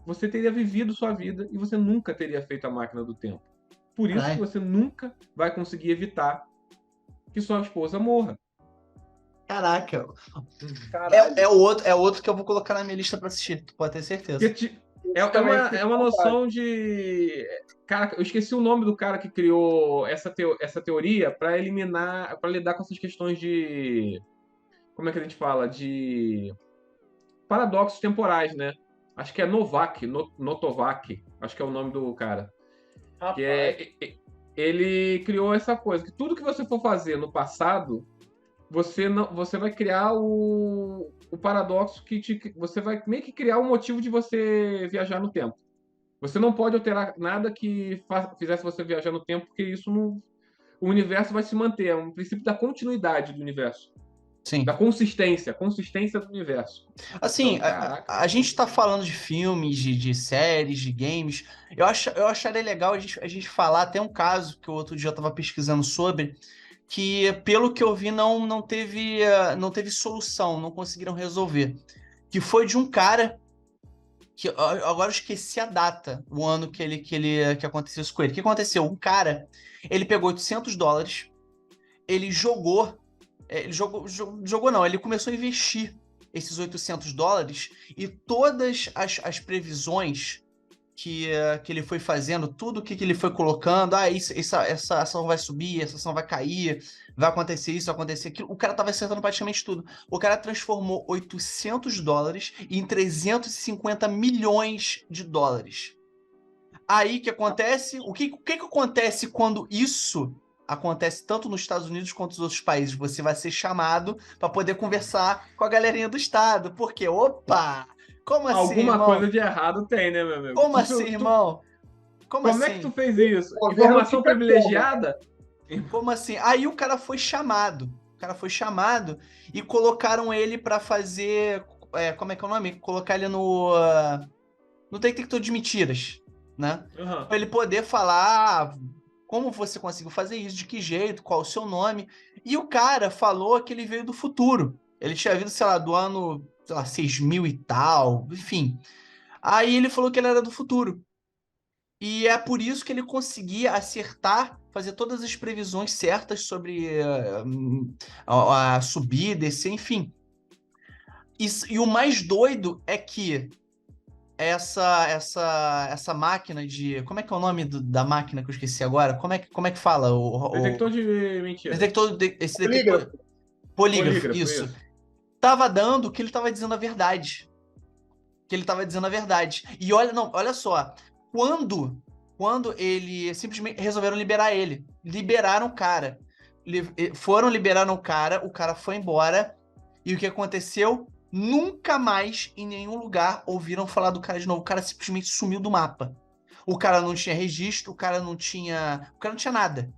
você teria vivido sua vida e você nunca teria feito a máquina do tempo. Por isso que você nunca vai conseguir evitar que sua esposa morra. Caraca. Caralho. É outro que eu vou colocar na minha lista pra assistir, tu pode ter certeza. É uma noção de... Cara, eu esqueci o nome do cara que criou essa teoria para lidar com essas questões de... Como é que a gente fala? De paradoxos temporais, né? Acho que é Notovac, acho que é o nome do cara. Que ele criou essa coisa, que tudo que você for fazer no passado você vai criar o paradoxo você vai meio que criar um motivo de você viajar no tempo. Você não pode alterar nada que fizesse você viajar no tempo, porque isso não, o universo vai se manter. É um princípio da continuidade do universo. Sim. Da consistência do universo. Assim, Então, caraca. a gente tá falando de filmes, de séries, de games. Eu acharia legal a gente falar até um caso que o outro dia eu tava pesquisando sobre, que pelo que eu vi não teve solução, não conseguiram resolver. Que foi de um cara que agora eu esqueci a data, o ano que aconteceu isso com ele. O que aconteceu? Um cara, ele pegou $800, ele jogou não, ele começou a investir esses $800 e todas as previsões que ele foi fazendo, tudo que ele foi colocando, essa ação vai subir, essa ação vai cair, vai acontecer isso, vai acontecer aquilo, o cara tava acertando praticamente tudo. O cara transformou $800 em 350 milhões de dólares. Aí que acontece, o que acontece quando isso acontece tanto nos Estados Unidos quanto nos outros países? Você vai ser chamado para poder conversar com a galerinha do estado. Porque, opa, como assim, Alguma irmão? coisa de errado tem, né, meu amigo? Como assim, irmão? Como assim? é que tu fez isso? O Informação governo fica privilegiada? Como assim? Aí o cara foi chamado. E colocaram ele para fazer... como é que é o nome? Colocar ele no detector de mentiras, né? Uhum. Pra ele poder falar como você conseguiu fazer isso, de que jeito, qual o seu nome. E o cara falou que ele veio do futuro. Ele tinha vindo, sei lá, do ano, sei lá, 6000 e tal, enfim. Aí ele falou que ele era do futuro. E é por isso que ele conseguia acertar, fazer todas as previsões certas sobre a subir, descer, enfim. E o mais doido é que essa máquina de... Como é que é o nome da máquina que eu esqueci agora? Como é que fala? Detector de mentira. Esse detector... Polígrafo, isso. Tava dando que ele tava dizendo a verdade. E olha só. Quando ele... Simplesmente resolveram liberar ele. Liberaram o cara. Liberaram o cara foi embora. E o que aconteceu? Nunca mais, em nenhum lugar, ouviram falar do cara de novo. O cara simplesmente sumiu do mapa. O cara não tinha registro, o cara não tinha nada.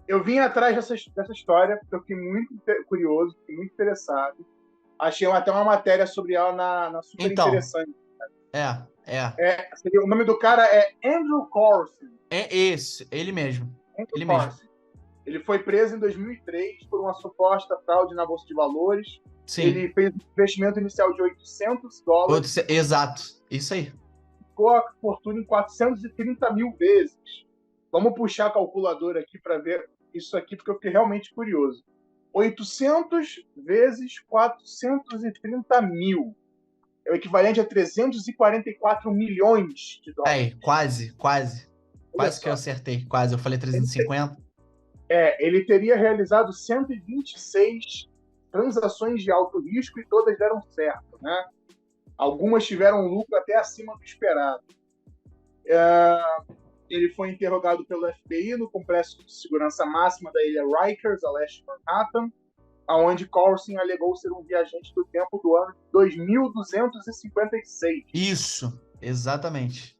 Eu vim atrás dessa história, porque eu fiquei muito curioso, fiquei muito interessado. Achei até uma matéria sobre ela na Super Então, Interessante. É. O nome do cara é Andrew Corson. É esse, ele mesmo. Andrew Corson. Ele foi preso em 2003 por uma suposta fraude na Bolsa de Valores. Sim. Ele fez um investimento inicial de $800. Exato, isso aí. Ficou a fortuna em 430 mil vezes. Vamos puxar a calculadora aqui para ver isso aqui, porque eu fiquei realmente curioso. 800 vezes 430 mil. É o equivalente a 344 milhões de dólares. Quase que eu acertei. Quase, eu falei 350. Ele teria realizado 126 transações de alto risco e todas deram certo, né? Algumas tiveram um lucro até acima do esperado. Ele foi interrogado pelo FBI no complexo de segurança máxima da ilha Rikers, a leste de Manhattan, onde Corson alegou ser um viajante do tempo do ano 2256. Isso, exatamente.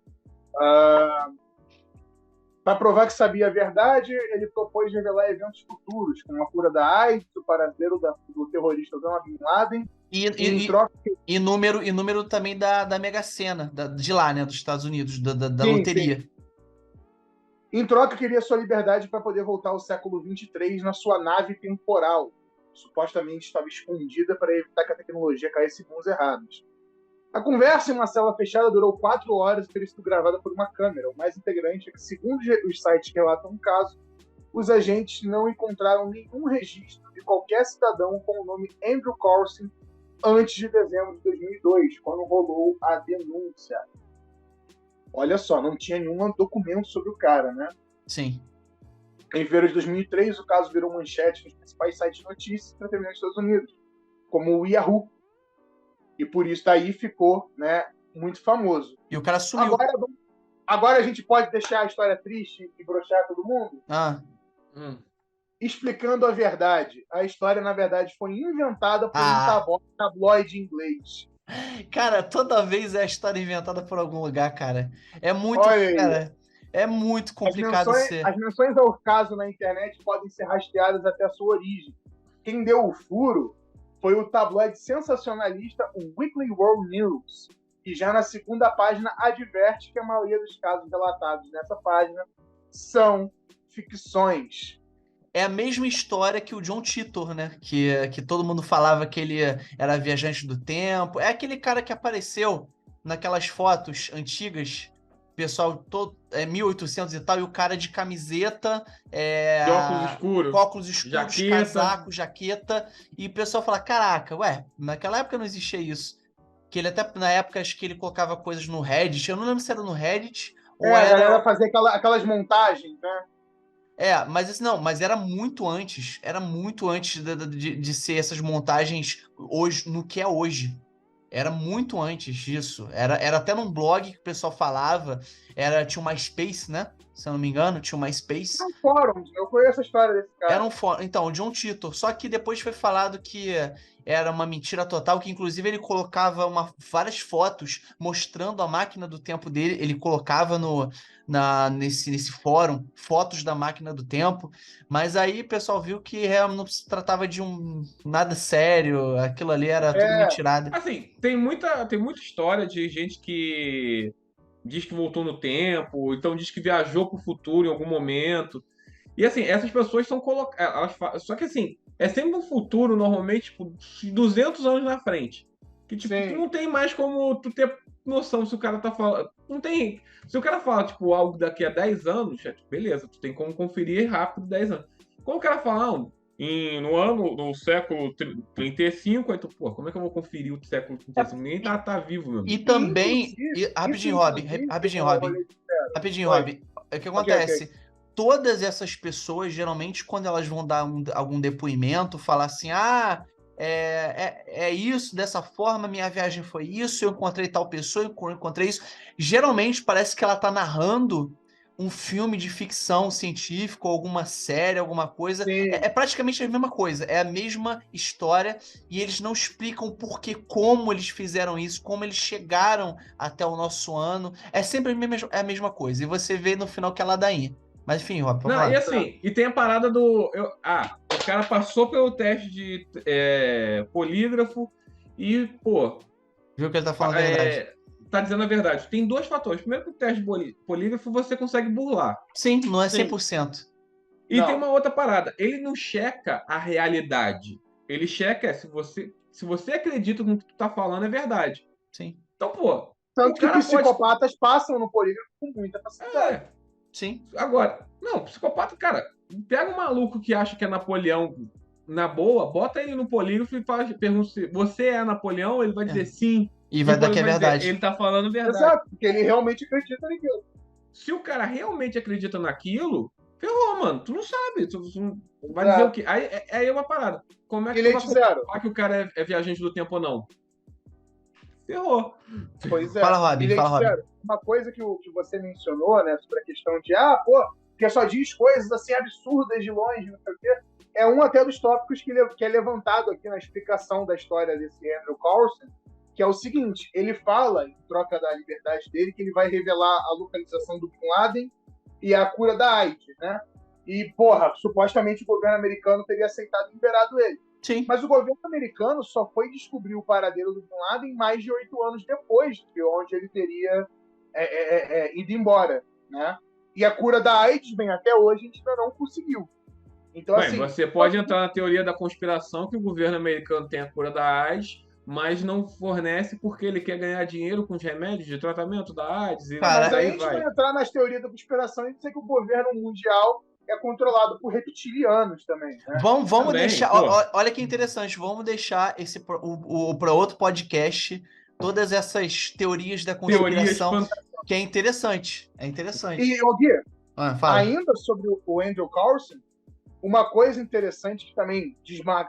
Para provar que sabia a verdade, ele propôs revelar eventos futuros, como a cura da AIDS, o paradeiro do terrorista Osama Bin Laden, e número também da Mega Sena, de lá, né, dos Estados Unidos, da Sim, loteria. Sim. Em troca, queria sua liberdade para poder voltar ao século 23 na sua nave temporal. Supostamente estava escondida para evitar que a tecnologia caísse em mãos erradas. A conversa em uma cela fechada durou 4 horas e teria sido gravada por uma câmera. O mais integrante é que, segundo os sites que relatam o caso, os agentes não encontraram nenhum registro de qualquer cidadão com o nome Andrew Corson antes de dezembro de 2002, quando rolou a denúncia. Olha só, não tinha nenhum documento sobre o cara, né? Sim. Em fevereiro de 2003, o caso virou manchete nos principais sites de notícias para terminar nos Estados Unidos, como o Yahoo. E por isso daí ficou, né, muito famoso. E o cara sumiu. Agora a gente pode deixar a história triste e broxar todo mundo? explicando a verdade. A história, na verdade, foi inventada por um tabloide inglês. Cara, toda vez é a história inventada por algum lugar, cara. É muito, Olha aí. cara, é muito complicado ser. As menções ao caso na internet podem ser rastreadas até a sua origem. Quem deu o furo foi o tabloide sensacionalista, o Weekly World News, que já na segunda página adverte que a maioria dos casos relatados nessa página são ficções. É a mesma história que o John Titor, né? Que todo mundo falava que ele era viajante do tempo. É aquele cara que apareceu naquelas fotos antigas, pessoal todo 1800 e tal, e o cara de camiseta, De óculos escuros. óculos escuros, Jaqueta. casaco, jaqueta, e o pessoal fala, caraca, ué, naquela época não existia isso. Que ele até, na época, acho que ele colocava coisas no Reddit, eu não lembro se era no Reddit ou A era... galera fazia aquelas montagens, né? Mas isso não, mas era muito antes de ser essas montagens hoje, no que é hoje. Era muito antes disso. Era até num blog que o pessoal falava, tinha uma MySpace, né? Se eu não me engano, tinha uma MySpace. São fóruns, eu conheço a história desse cara. Era um fórum. Então, o John Titor. Só que depois foi falado que era uma mentira total, que inclusive ele colocava várias fotos mostrando a máquina do tempo dele. Ele colocava nesse fórum fotos da máquina do tempo. Mas aí o pessoal viu que não se tratava de nada sério. Aquilo ali era tudo mentirada. Assim, tem muita história de gente que diz que voltou no tempo, então diz que viajou pro futuro em algum momento. E assim, essas pessoas são colocadas. Só que assim, é sempre um futuro, normalmente, tipo, 200 anos na frente. Que tipo, tu não tem mais como tu ter noção se o cara tá falando. Não tem. Se o cara fala, tipo, algo daqui a 10 anos, beleza, tu tem como conferir rápido 10 anos. Quando o cara fala, não, no século 35, aí tu, pô, como é que eu vou conferir o século 35? Ninguém tá vivo, meu amigo. E também. Rapidinho, Rob. O que acontece? Ok. Todas essas pessoas, geralmente, quando elas vão dar algum depoimento, falar assim: é isso, dessa forma, minha viagem foi isso, eu encontrei tal pessoa, eu encontrei isso. Geralmente parece que ela tá narrando um filme de ficção científica, ou alguma série, alguma coisa. É praticamente a mesma coisa, é a mesma história, e eles não explicam o porquê, como eles fizeram isso, como eles chegaram até o nosso ano. É sempre a mesma coisa, e você vê no final que é ladainha. Mas enfim, Rob, vamos lá. E assim, e tem a parada o cara passou pelo teste de polígrafo e, pô... Viu que ele tá falando a verdade. Tá dizendo a verdade. Tem dois fatores. Primeiro que o teste de polígrafo você consegue burlar. Sim, não é 100%. E tem uma outra parada. Ele não checa a realidade. Ele checa se você acredita no que tu tá falando é verdade. Sim. Então, pô... Tanto que psicopatas passam no polígrafo com muita facilidade. Sim. Agora, não, psicopata, cara, pega um maluco que acha que é Napoleão na boa, bota ele no polígrafo e pergunta se você é Napoleão, ele vai dizer sim. E vai dar que é verdade. Dizer, ele tá falando verdade. Exato, porque ele realmente acredita naquilo. Se o cara realmente acredita naquilo, ferrou, mano. Tu não sabe. Tu vai dizer o quê? Aí é uma parada. Como é que tu vai falar que o cara é viajante do tempo ou não? Ferrou. Pois é. Fala, Rob. Uma coisa que você mencionou, né, sobre a questão de, porque só diz coisas assim absurdas de longe, não sei o quê, é um até dos tópicos que é levantado aqui na explicação da história desse Andrew Carlson, que é o seguinte: ele fala, em troca da liberdade dele, que ele vai revelar a localização do Bin Laden e a cura da AIDS, né? E, supostamente o governo americano teria aceitado e liberado ele. Sim. Mas o governo americano só foi descobrir o paradeiro do Bin Laden mais de 8 anos depois de onde ele teria ido embora, né? E a cura da AIDS, até hoje, a gente ainda não conseguiu. Então, assim, você pode entrar na teoria da conspiração que o governo americano tem a cura da AIDS, mas não fornece porque ele quer ganhar dinheiro com os remédios de tratamento da AIDS. Mas aí a gente vai entrar nas teorias da conspiração e dizer que o governo mundial é controlado por reptilianos também. Né? Vamos deixar. Olha que interessante. Vamos deixar para outro podcast todas essas teorias da conspiração, que é interessante. É interessante. E, Gui, ainda sobre o Andrew Carlson, uma coisa interessante que também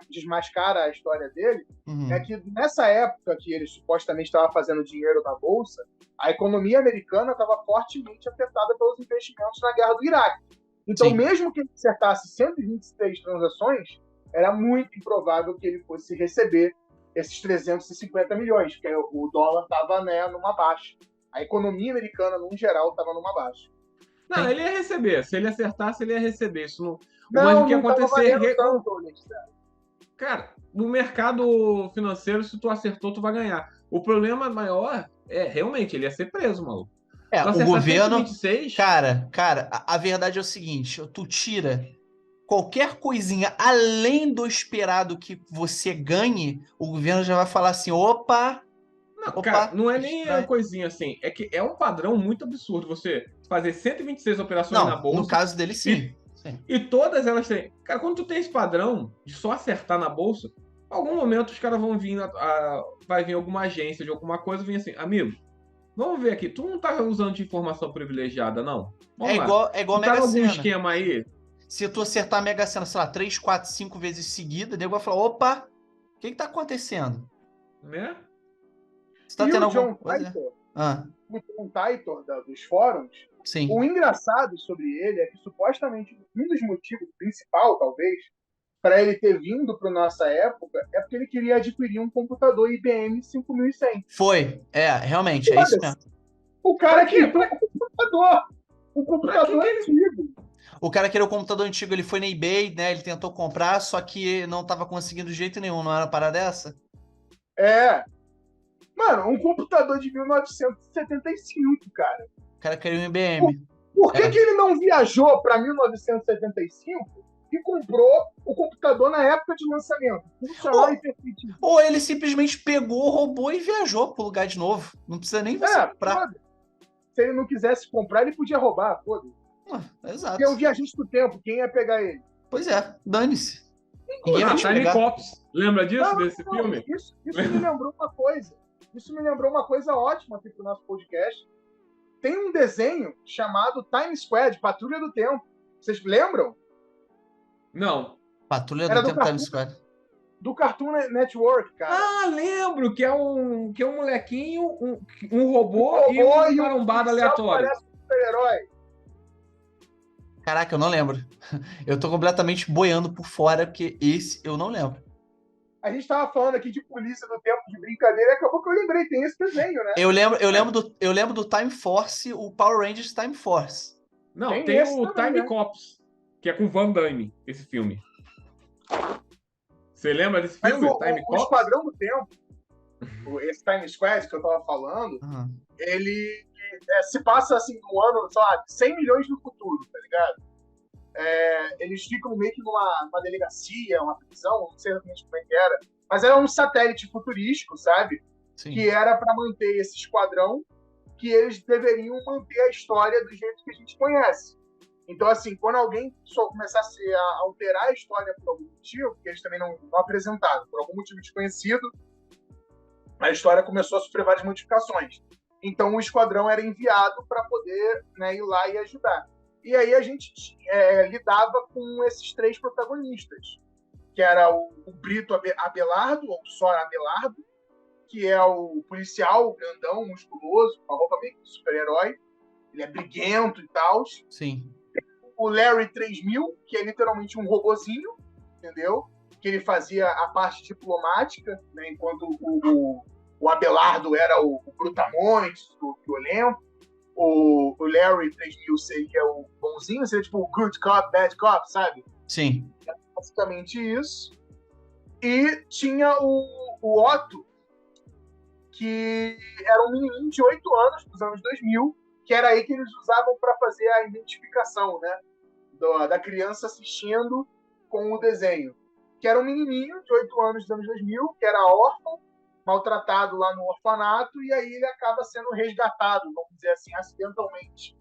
desmascara a história dele é que nessa época que ele supostamente estava fazendo dinheiro na Bolsa, a economia americana estava fortemente afetada pelos investimentos na guerra do Iraque. Então, Sim. mesmo que ele acertasse 126 transações, era muito improvável que ele fosse receber esses 350 milhões, porque o dólar estava, né, numa baixa. A economia americana, no geral, estava numa baixa. Não, ele ia receber. Se ele acertasse, ele ia receber. Isso não... Não, Mas o que ia não tava acontecer... valendo tanto, Alexandre. Cara, no mercado financeiro, se tu acertou, tu vai ganhar. O problema maior é, realmente, ele ia ser preso, maluco. Tu O acertar governo... 126, Cara, a verdade é o seguinte, tu tira qualquer coisinha além do esperado que você ganhe, o governo já vai falar assim, opa, não, cara, não é nem a coisinha assim. É que é um padrão muito absurdo você fazer 126 operações na Não, bolsa. no caso dele, sim. E todas elas têm. Cara, quando tu tem esse padrão de só acertar na bolsa, em algum momento os caras vão vir, vai vir alguma agência de alguma coisa e vir assim, amigo, vamos ver aqui, tu não tá usando de informação privilegiada, não? Vamos lá. É igual a Tu tá Mega em algum Sena. esquema aí? Se tu acertar a Mega Sena, sei lá, 3, 4, 5 vezes seguida, o nego vai falar, opa, o que tá acontecendo? Né? Você tá E tendo o alguma John coisa? Titor, Ah, o John Titor dos fóruns, sim. o engraçado sobre ele é que supostamente um dos motivos principal, talvez, para ele ter vindo para nossa época é porque ele queria adquirir um computador IBM 5100. Foi, realmente, é isso mesmo. O cara Pra quê? queria um computador que ele- antigo. O cara queria o computador antigo, ele foi na eBay, né? Ele tentou comprar, só que não tava conseguindo de jeito nenhum, não era uma parada dessa? Mano, um computador de 1975, cara. O cara queria um IBM. Por que ele não viajou para 1975 e comprou o computador na época de lançamento? Funcional e perfeito. Ou ele simplesmente pegou, roubou e viajou pro lugar de novo. Não precisa nem você comprar. Foda. Se ele não quisesse comprar, ele podia roubar, foda. Exato. Porque é o viajante do tempo, quem ia pegar ele? Pois é, dane-se. Ninguém vai te Time pegar. Cops. Lembra disso, Não, desse filme? Isso me lembrou uma coisa. Isso me lembrou uma coisa ótima aqui pro nosso podcast. Tem um desenho chamado Time Squad, Patrulha do Tempo. Vocês lembram? Não. Patrulha Era do do Tempo Cartoon. Time Squad. Do Cartoon Network, cara. Ah, lembro que é um molequinho, um robô Um e robô um e um marombado policial aleatório. Parece um super-herói. Caraca, eu não lembro. Eu tô completamente boiando por fora, porque esse eu não lembro. A gente tava falando aqui de polícia do tempo de brincadeira e acabou que eu lembrei, tem esse desenho, né? Eu lembro do Time Force, o Power Rangers Time Force. Não, Tem tem esse o também, Time né? Cops, que é com Van Damme, esse filme. Você lembra desse Mas filme, o Time Cops? Esquadrão do Tempo, esse Time Squad que eu tava falando, Ah, ele se passa assim no ano, sei lá, 100 milhões no futuro, tá ligado? Eles ficam meio que numa delegacia, uma prisão, não sei exatamente como é que era, mas era um satélite futurístico, sabe? sim. Que era para manter esse esquadrão, que eles deveriam manter a história do jeito que a gente conhece. Então, assim, quando alguém só começasse a alterar a história por algum motivo, porque eles também não apresentaram, por algum motivo desconhecido, a história começou a sofrer várias modificações. Então, o esquadrão era enviado para poder, né, ir lá e ajudar. E aí a gente lidava com esses três protagonistas, que era o Brito Abelardo, ou só Abelardo, que é o policial grandão, musculoso, com a roupa meio de super-herói. Ele é briguento e tal. Sim. O Larry 3000, que é literalmente um robozinho, entendeu? Que ele fazia a parte diplomática, né? Enquanto o Abelardo era o Brutamontes, violento. O Larry 3000 seria o bonzinho, seria tipo o good cop, bad cop, sabe? Sim. Basicamente isso. E tinha o Otto, que era um menininho de 8 anos, dos anos 2000, que era aí que eles usavam para fazer a identificação, né? Da criança assistindo com o desenho. Que era um menininho de 8 anos dos anos 2000, que era órfão, maltratado lá no orfanato, e aí ele acaba sendo resgatado, vamos dizer assim, acidentalmente,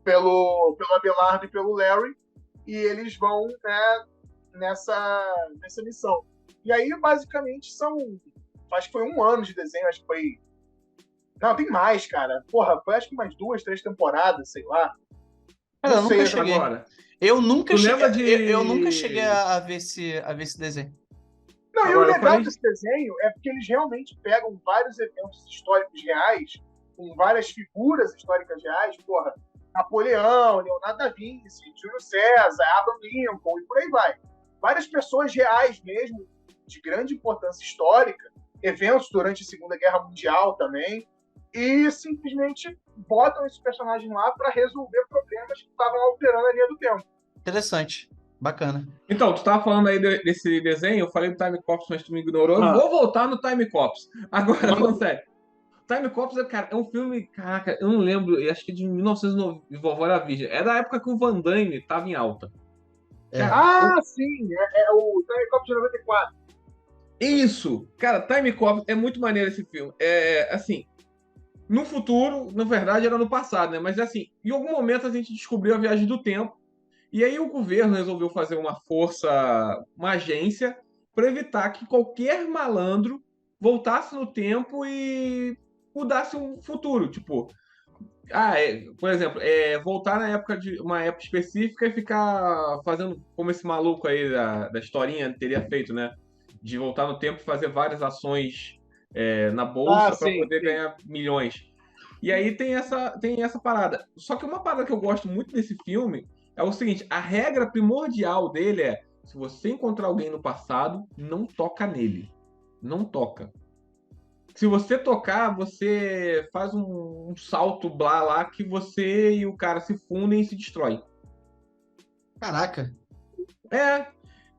pelo Abelardo e pelo Larry, e eles vão, né, nessa missão. E aí, basicamente, acho que foi 1 ano de desenho, acho que foi... Não, tem mais, cara. Porra, foi acho que mais 2, 3 temporadas, sei lá. Cara, eu Não sei nunca cheguei. Agora, Eu nunca Tu lembra cheguei. de- Eu nunca cheguei a ver esse desenho. Não, e o Agora, eu legal falei- desse desenho é porque eles realmente pegam vários eventos históricos reais, com várias figuras históricas reais. Porra, Napoleão, Leonardo da Vinci, Júlio César, Abraham Lincoln e por aí vai. Várias pessoas reais mesmo, de grande importância histórica, eventos durante a Segunda Guerra Mundial também, e simplesmente botam esse personagem lá para resolver problemas que estavam alterando a linha do tempo. Interessante. Bacana. Então, tu tava falando aí desse desenho, eu falei do Time Cops, mas tu me ignorou. Eu vou voltar no Time Cops. Agora, falando sério. Time Cops, cara, é um filme, caraca, eu não lembro, eu acho que é de 1990, Vovó era Virgem. É da época que o Van Damme tava em alta. Cara, sim, é o Time Cop de 94. Isso! Cara, Time Cop é muito maneiro esse filme. É, assim, no futuro, na verdade, era no passado, né? Mas, assim, em algum momento a gente descobriu a viagem do tempo. E aí o governo resolveu fazer uma agência, para evitar que qualquer malandro voltasse no tempo e mudasse o futuro. Tipo, por exemplo, voltar na época de uma época específica e ficar fazendo como esse maluco aí da historinha teria feito, né? De voltar no tempo e fazer várias ações na bolsa para poder ganhar milhões. E aí tem essa parada. Só que uma parada que eu gosto muito desse filme é o seguinte: a regra primordial dele é: se você encontrar alguém no passado, não toca nele. Não toca. Se você tocar, você faz um salto lá que você e o cara se fundem e se destroem. Caraca.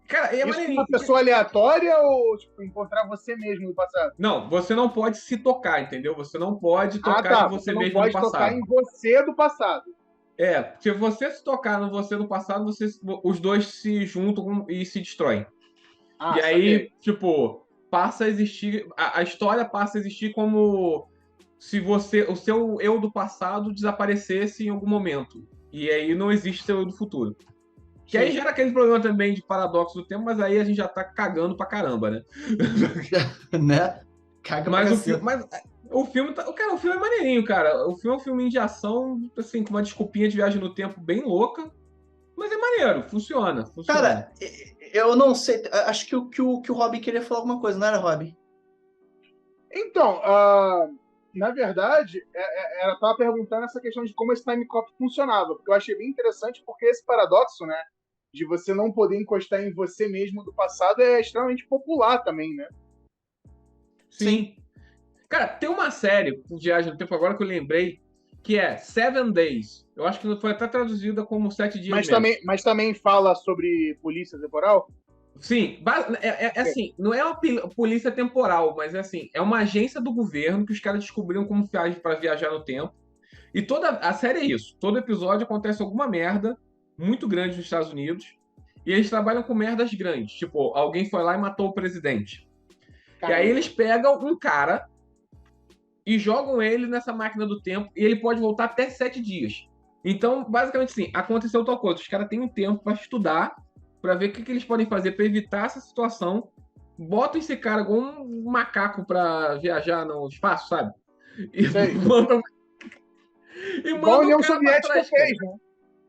Cara, é isso uma pessoa aleatória ou tipo, encontrar você mesmo no passado? Não, você não pode se tocar, entendeu? Você não pode tocar em você mesmo no passado. Você não pode tocar em você do passado. Se você se tocar no você do passado, os dois se juntam e se destroem. E aí, tipo, passa a existir... A história passa a existir como se o seu eu do passado desaparecesse em algum momento. E aí não existe seu eu do futuro. Que aí gera aquele problema também de paradoxo do tempo, mas aí a gente já tá cagando pra caramba, né? Né? Caga mas o filme o filme é maneirinho, cara. O filme é um filminho de ação, assim, com uma desculpinha de viagem no tempo bem louca. Mas é maneiro, funciona. Cara, eu não sei. Acho que o Robin queria falar alguma coisa, não era, Robin? Então, na verdade, ela estava perguntando essa questão de como esse time cop funcionava, porque eu achei bem interessante, porque esse paradoxo, né, de você não poder encostar em você mesmo do passado é extremamente popular também, né? Sim. Cara, tem uma série com viagem no tempo agora que eu lembrei, que é 7 Days. Eu acho que foi até traduzida como 7 dias mas também fala sobre polícia temporal? Sim, assim, não é uma polícia temporal, mas assim, é uma agência do governo que os caras descobriram como para viajar no tempo. E toda a série é isso. Todo episódio acontece alguma merda muito grande nos Estados Unidos. E eles trabalham com merdas grandes. Tipo, alguém foi lá e matou o presidente. Caramba. E aí eles pegam um cara e jogam ele nessa máquina do tempo e ele pode voltar até 7 dias. Então, basicamente assim, aconteceu tal coisa. Os caras têm um tempo para estudar, para ver o que eles podem fazer para evitar essa situação. Botam esse cara com um macaco para viajar no espaço, sabe? E mandam... igual a União Soviética fez,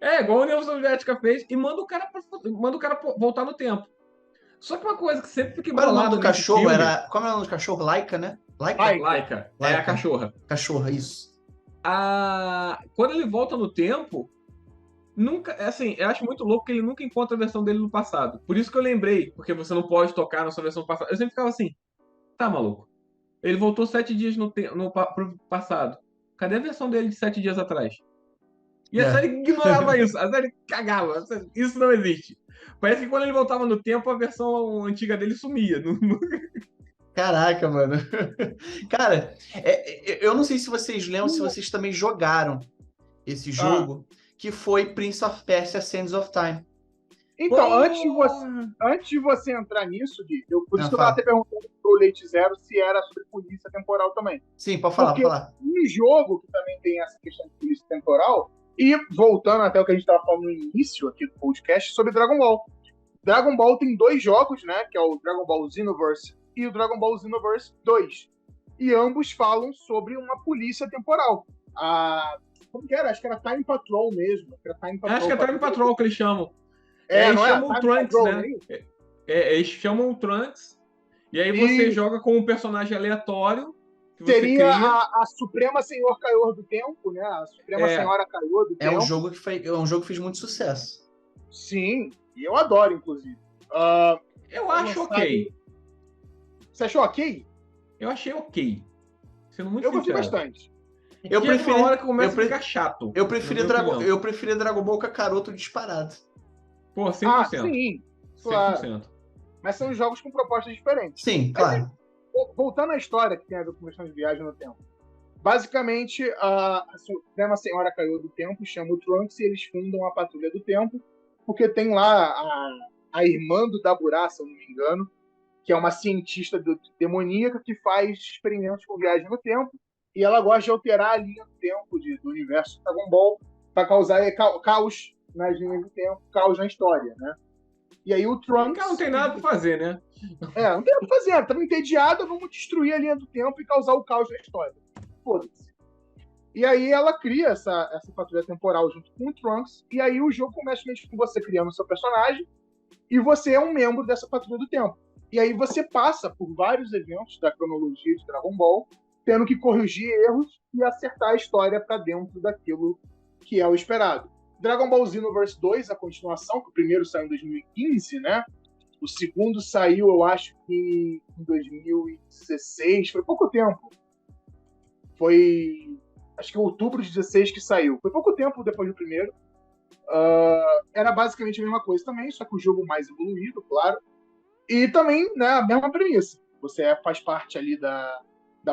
né? Igual a União Soviética fez, e manda o cara voltar no tempo. Só que uma coisa que sempre fica embolado. Qual era o nome do cachorro? Como era o nome do cachorro? Laika, né? Laika. É a cachorra. Cachorra, isso. Quando ele volta no tempo, nunca. Assim, eu acho muito louco que ele nunca encontra a versão dele no passado. Por isso que eu lembrei, porque você não pode tocar na sua versão passada. Eu sempre ficava assim, tá, maluco? Ele voltou 7 dias pro passado. Cadê a versão dele de 7 dias atrás? E a série ignorava isso. A série cagava. Isso não existe. Parece que quando ele voltava no tempo, a versão antiga dele sumia. Caraca, mano. Cara, eu não sei se vocês lembram, se vocês também jogaram esse jogo, que foi Prince of Persia: Sands of Time. Então, antes de você entrar nisso, Gui, por isso que eu tava até perguntando pro Leite Zero se era sobre polícia temporal também. Sim, pode falar, pode falar. Um jogo que também tem essa questão de polícia temporal, e voltando até o que a gente tava falando no início aqui do podcast, sobre Dragon Ball. Dragon Ball tem 2 jogos, né, que é o Dragon Ball Xenoverse e o Dragon Ball Xenoverse 2. E ambos falam sobre uma polícia temporal. Como que era? Acho que era Time Patrol mesmo. Acho que é Time Patrol que eles chamam. Eles chamam o Trunks, né? Eles chamam o Trunks, e aí você joga com um personagem aleatório, que você Seria cria. a Suprema Senhor Caior do Tempo, né? A Suprema É. Senhora Caior do É Tempo. um jogo que fez muito sucesso. Sim, e eu adoro, inclusive. Eu acho lançado- ok. Você achou ok? Eu achei ok. Sendo muito Eu gostei sincero. bastante. Eu Chega preferi, uma hora que começa eu pre- a ficar chato. eu na preferi minha opinião. eu preferi Dragon Ball Kakaroto disparado. Pô, 100%. Ah, sim, claro. 100%. Mas são jogos com propostas diferentes. Sim, claro. Voltando à história que tem a ver com questão de viagem no tempo. Basicamente, a Suprema Senhora Caiu do Tempo chama o Trunks e eles fundam a Patrulha do Tempo, porque tem lá a irmã do Daburá, se eu não me engano, que é uma cientista demoníaca que faz experimentos com viagem no tempo, e ela gosta de alterar a linha do tempo do universo Dragon Ball para causar caos nas linhas do tempo, caos na história, né? E aí o O Trunks... cara não tem nada pra fazer, né? Não tem o que fazer, tá entediada, vamos destruir a linha do tempo e causar o caos na história. Foda-se. E aí ela cria essa patrulha temporal junto com o Trunks, e aí o jogo começa com você criando o seu personagem, e você é um membro dessa patrulha do tempo. E aí você passa por vários eventos da cronologia de Dragon Ball, tendo que corrigir erros e acertar a história para dentro daquilo que é o esperado. Dragon Ball Xenoverse 2, a continuação, que o primeiro saiu em 2015, né? O segundo saiu, eu acho que em 2016, foi pouco tempo. Foi, acho que em outubro de 16 que saiu. Foi pouco tempo depois do primeiro. Era basicamente a mesma coisa também, só que o jogo mais evoluído, claro. E também, né, a mesma premissa. Você faz parte ali da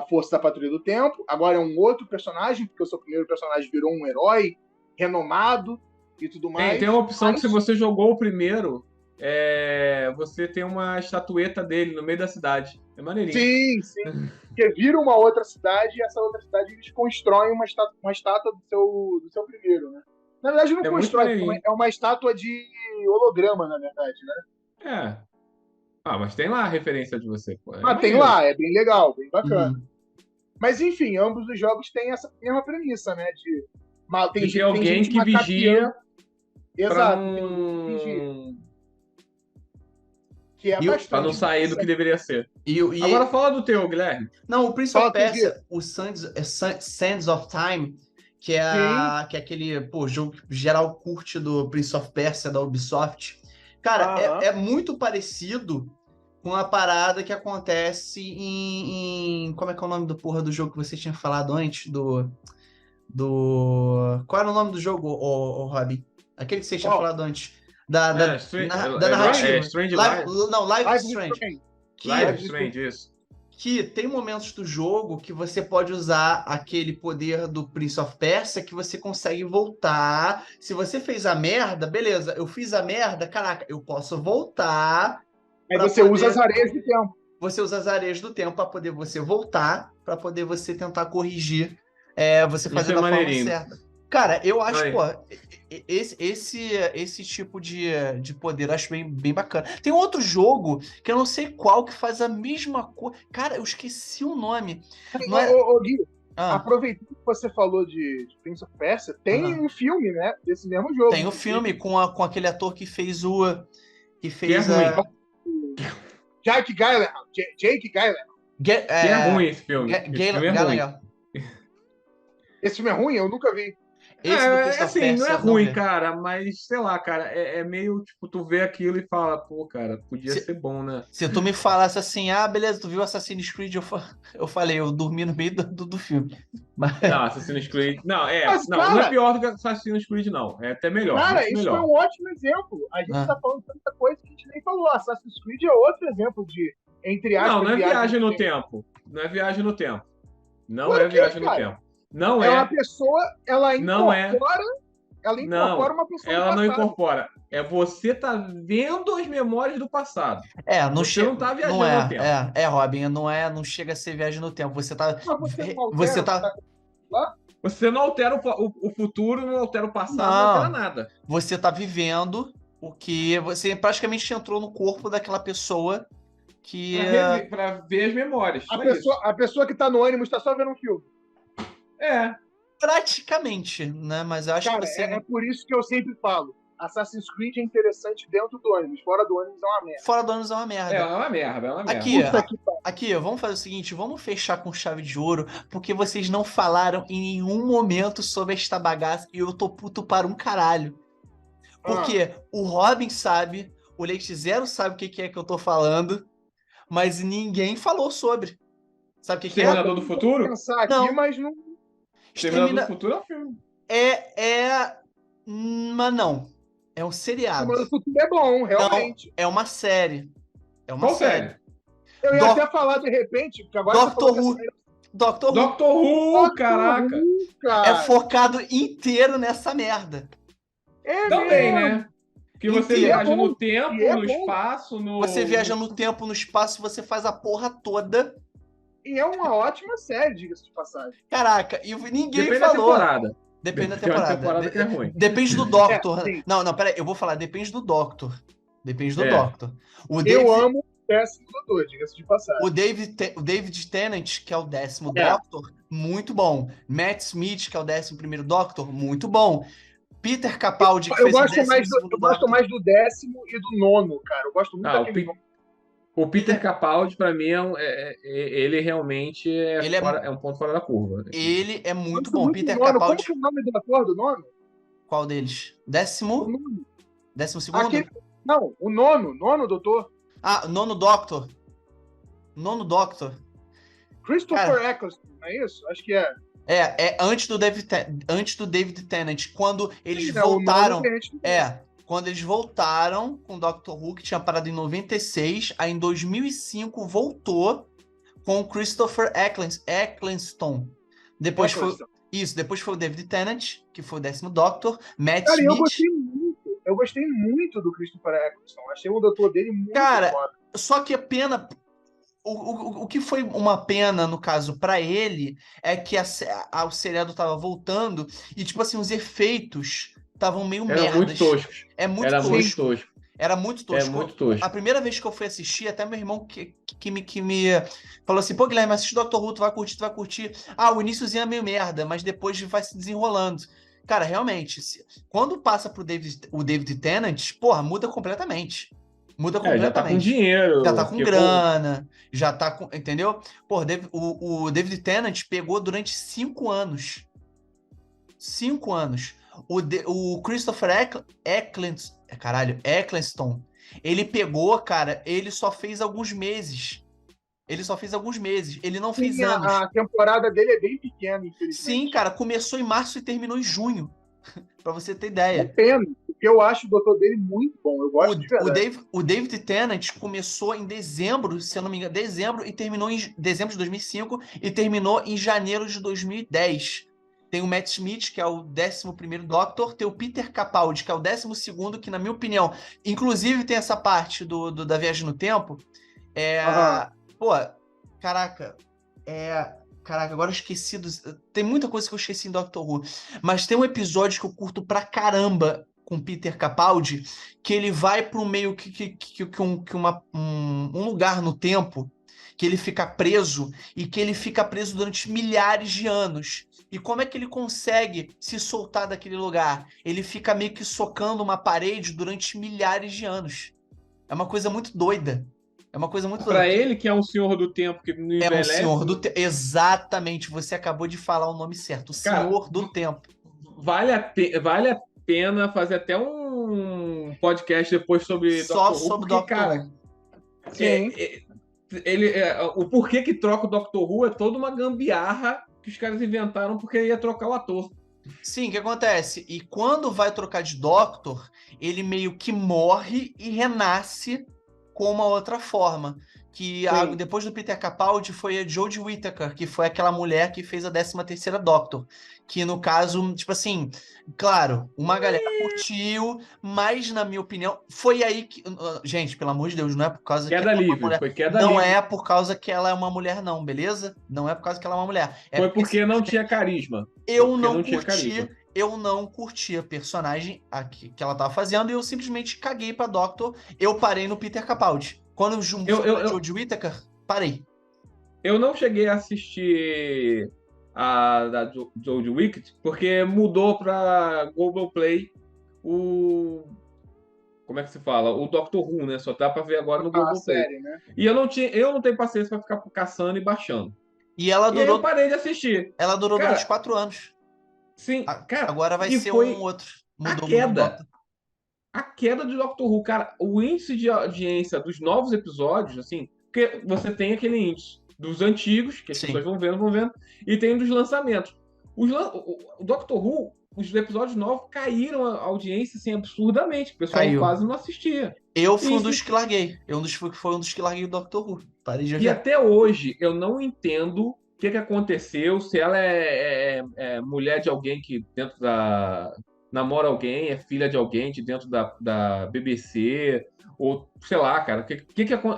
Força da Patrulha do Tempo. Agora é um outro personagem, porque o seu primeiro personagem virou um herói renomado e tudo mais. Tem uma opção Mas- que se você jogou o primeiro, você tem uma estatueta dele no meio da cidade. É maneirinho. Sim, sim. Porque vira uma outra cidade e essa outra cidade eles constroem uma estátua do seu primeiro, né? Na verdade, não É muito constrói, maneirinho. é uma estátua de holograma, na verdade, né? Mas tem lá a referência de você, pô. Mas tem maneiro. lá, é bem legal, bem bacana. Uhum. Mas enfim, ambos os jogos têm essa mesma premissa, né? De ter alguém que vigia pra Exato, tem alguém que vigia. não... Que é E bastante. pra não sair do que deveria ser. E Agora fala do teu, Guilherme. Não, o Prince Fala of tu, Persia, o Sands of Time, que é aquele jogo que geral curte do Prince of Persia da Ubisoft. Cara, Aham. é muito parecido com a parada que acontece em... Como é que é o nome do jogo que você tinha falado antes? Qual era o nome do jogo, Robin? Aquele que você tinha Qual? falado antes. Da narrativa. Strange Life is Life is Strange. Strange. Life is Strange, isso. Que tem momentos do jogo que você pode usar aquele poder do Prince of Persia que você consegue voltar. Se você fez a merda, beleza, eu fiz a merda, caraca, eu posso voltar. Aí pra você poder- usa as areias do tempo. Você usa as areias do tempo para poder você voltar, para poder você tentar corrigir, você fazer é da forma maneirinho. certa. Cara, eu acho, Aí. pô, esse tipo de poder eu acho bem bacana. Tem outro jogo que eu não sei qual que faz a mesma coisa. Cara, eu esqueci o nome. Não é... Ô, Gui, Ah, aproveitando que você falou de Prince of Persia, tem Aham. um filme, né? Desse mesmo jogo. tem o filme com aquele ator que fez Que é ruim. Jake Gyllenhaal. Jake Gyllenhaal. Que é ruim esse filme. Esse filme é ruim. Esse filme é ruim? Eu nunca vi. Esse do Prince of Assim, Persia, não é ruim, vê. cara, mas sei lá, cara, é meio tipo, tu vê aquilo e fala, pô, cara, podia Se- ser bom, né? Se tu me falasse assim, beleza, tu viu Assassin's Creed, eu falei, eu dormi no meio do filme. Mas, Não, Assassin's Creed. Não, Mas, não cara- é pior do que Assassin's Creed, não. É até melhor. Cara, muito isso melhor. foi um ótimo exemplo. A gente tá falando tanta coisa que a gente nem falou. Assassin's Creed é outro exemplo de, entre aspas, Não é viagem no tempo. Não é viagem no tempo. Não é Por quê, viagem no cara? tempo. Não É uma é. pessoa, ela Não é. ela incorpora uma pessoa do Ela não passado. incorpora. É você tá vendo as memórias do passado. não Você chega. não tá viajando Não no tempo. Robin, não chega a ser viagem no tempo. Você tá. Mas você não altera Você o tá. Você não altera o futuro, não altera o passado, não Não. altera nada. Você tá vivendo o que você praticamente entrou no corpo daquela pessoa que. Pra ver as memórias. A Só isso. pessoa que tá no ânimo está só vendo um filme. É. Praticamente, né? Mas eu acho Cara, que você. é por isso que eu sempre falo. Assassin's Creed é interessante dentro do ônibus, fora do ônibus é uma merda. Fora do ônibus é uma merda. É uma merda, é uma merda. Aqui, Puta que pariu. aqui, vamos fazer o seguinte, vamos fechar com chave de ouro, porque vocês não falaram em nenhum momento sobre esta bagaça e eu tô puto para um caralho. Porque o Robin sabe, o Leite Zero sabe o que é que eu tô falando, mas ninguém falou sobre. Sabe o que é? Exterminador do Futuro? Vou pensar aqui, Não. mas não. Exterminador do Futuro é um filme. Mas não. É um seriado. Mas o futuro é bom, realmente. É uma série. É uma Qual série. série? Eu ia Doc- até falar de repente, porque agora Doctor você falou Who. que Doctor Who Doctor Who, caraca. cara. é focado inteiro nessa merda. É Também, mesmo. né? Que você Inteiro. viaja É bom, no tempo, e é no bom. espaço, no... Você viaja no tempo, no espaço, você faz a porra toda. E é uma ótima série, diga-se de passagem. Caraca, e ninguém Depende da falou. temporada. Depende da Tem uma temporada. temporada que é ruim. Depende do Doctor. sim. Não, peraí, eu vou falar, depende do Doctor. Depende do É. Doctor. O Eu amo o Péssimo Doutor, diga-se de passagem. O David Tennant, que é o 10º É. Doctor, muito bom. Matt Smith, que é o 11º Doctor, muito bom. Peter Capaldi, que Eu fez o gosto, mais 12º eu gosto Doctor. mais do 10º e do 9º, cara. Eu gosto muito Ah, daquele nome. O Peter Capaldi, pra mim, ele realmente Ele é um ponto fora da curva. Ele é muito Gosto bom. muito Peter do nome. Capaldi, Como que é o nome do ator do nome? qual deles? O 10º? nome. 12º? Aquele... Não, o nono doutor. Ah, 9º Doctor. 9º Doctor. Christopher Eccleston, não é isso? Acho que é. É antes do David Tennant, quando eles Sim, é, o voltaram. nome que a gente- Quando eles voltaram com o Doctor Who, que tinha parado em 96, aí em 2005 voltou com o Christopher Eccleston. Depois foi Eccleston. depois foi o David Tennant, que foi o 10º Doctor, Matt Cara, Smith. eu gostei muito do Christopher Eccleston. Achei o doutor dele muito Cara, foda. Só que a pena. O que foi uma pena, no caso, pra ele, é que o seriado tava voltando e, tipo assim, os efeitos estavam meio Era merdas. muito toscos. É muito Era tosco. muito tosco. Era muito É tosco. muito tosco. A primeira vez que eu fui assistir, até meu irmão que me falou assim, pô, Guilherme, assiste Doctor Who, tu vai curtir. Ah, o iniciozinho é meio merda, mas depois vai se desenrolando. Cara, realmente, quando passa pro o David Tennant, porra, muda completamente. Muda completamente. Já tá com dinheiro. Já tá com porque, grana, já tá com... Entendeu? Pô, o David Tennant pegou durante 5 anos. 5 anos. O Christopher Eccleston, ele pegou, cara, ele só fez alguns meses. Ele não fez Sim, anos. a temporada dele é bem pequena, infelizmente. Sim, cara, começou em março e terminou em junho. Pra você ter É ideia. pena, porque eu acho o doutor dele muito bom. Eu gosto de verdade. O David Tennant começou em dezembro, se eu não me engano, e terminou em dezembro de 2005 e terminou em janeiro de 2010. Tem o Matt Smith, que é o 11º Doctor, tem o Peter Capaldi, que é o 12º, que na minha opinião, inclusive tem essa parte da viagem no tempo. Pô, caraca, agora eu esqueci tem muita coisa que eu esqueci em Doctor Who, mas tem um episódio que eu curto pra caramba com Peter Capaldi, que ele vai para um meio um lugar no tempo, que ele fica preso, e que ele fica preso durante milhares de anos. E como é que ele consegue se soltar daquele lugar? Ele fica meio que socando uma parede durante milhares de anos. É uma coisa muito doida. Pra ele, que é um senhor do tempo que não É um envelhece... senhor do tempo. Exatamente, você acabou de falar o nome certo. O Cara, senhor do tempo. Vale a pena fazer até um podcast depois sobre Só Doctor Who, sobre porque, Doctor cara, o porquê que troca o Doctor Who é toda uma gambiarra que os caras inventaram porque ia trocar o ator. Sim, o que acontece? E quando vai trocar de Doctor, ele meio que morre e renasce com uma outra forma. Que depois do Peter Capaldi foi a Jodie Whittaker, que foi aquela mulher que fez a 13ª Doctor. Que no caso, tipo assim, claro, uma galera curtiu, mas na minha opinião, foi aí que... Gente, pelo amor de Deus, não é por causa que Queda ela é uma livre, mulher. foi queda Não livre. é por causa que ela é uma mulher, não, beleza? Não é por causa que ela é uma mulher. Foi porque não tinha carisma. Eu não tinha carisma. Eu não curti a personagem que ela tava fazendo e eu simplesmente caguei pra Doctor. Eu parei no Peter Capaldi. Quando eu Jodie Whittaker, parei. Eu não cheguei a assistir a da Jodie Whittaker porque mudou pra Globoplay o... Como é que se fala? O Doctor Who, né? Só dá pra ver agora no A Globoplay. série, né? E eu não tenho paciência pra ficar caçando e baixando. E ela E aí eu durou, parei de assistir. ela durou Cara, durante 4 anos. Sim, cara, Agora vai e ser foi um outro. a Mudou queda. A queda do Doctor Who, cara, o índice de audiência dos novos episódios, assim, porque você tem aquele índice dos antigos, que as Sim. pessoas vão vendo, e tem dos lançamentos. O Doctor Who, os episódios novos caíram a audiência, assim, absurdamente. O pessoal Caiu. quase não assistia. Eu fui um Isso. dos que larguei. Foi um dos que larguei o Doctor Who. Parei de E ver. até hoje, eu não entendo o que aconteceu, se ela é mulher de alguém que dentro da... namora alguém, é filha de alguém de dentro da BBC, ou sei lá, cara,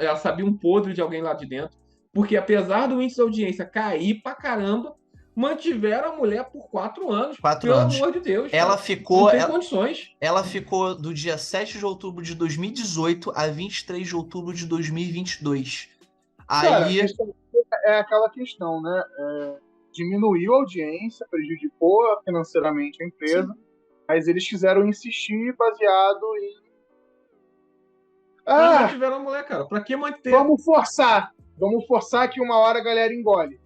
ela sabia um podre de alguém lá de dentro, porque apesar do índice de audiência cair pra caramba, mantiveram a mulher por 4 anos. 4 pelo anos. amor de Deus, Ela cara. ficou. Não tem condições. Ela ficou do dia 7 de outubro de 2018 a 23 de outubro de 2022. Cara, Aí. isso é aquela questão, né? Diminuiu a audiência, prejudicou financeiramente a empresa, mas eles quiseram insistir baseado em. Mas mantiveram a mulher, cara. Pra que manter? Vamos forçar. Vamos forçar que uma hora a galera engole.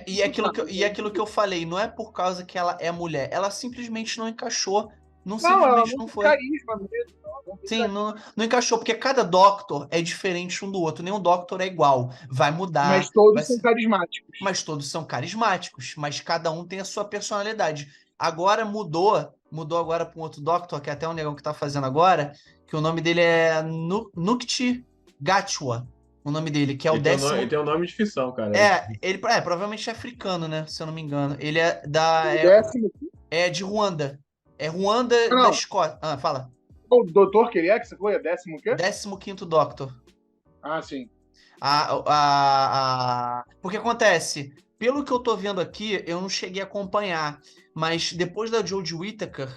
E aquilo que eu falei, não é por causa que ela é mulher, ela simplesmente não encaixou. Ela Simplesmente não não tem foi. carisma mesmo. Sim, não encaixou, porque cada Doctor é diferente um do outro, nenhum Doctor é igual. Vai mudar. Mas todos são carismáticos. Mas todos são carismáticos, mas cada um tem a sua personalidade. Agora mudou agora para um outro Doctor, que é até o negão que tá fazendo agora, que o nome dele é Nukti Gatwa, o nome dele, que é o décimo... Ele tem um nome de ficção, cara. Ele provavelmente é africano, né, se eu não me engano. Ele é de Ruanda. É Ruanda da Escócia. Fala. O doutor que ele é, que você foi? É 10º o quê? 15º Doctor. Ah, sim. Porque acontece, pelo que eu tô vendo aqui, eu não cheguei a acompanhar, mas depois da Jodie Whittaker,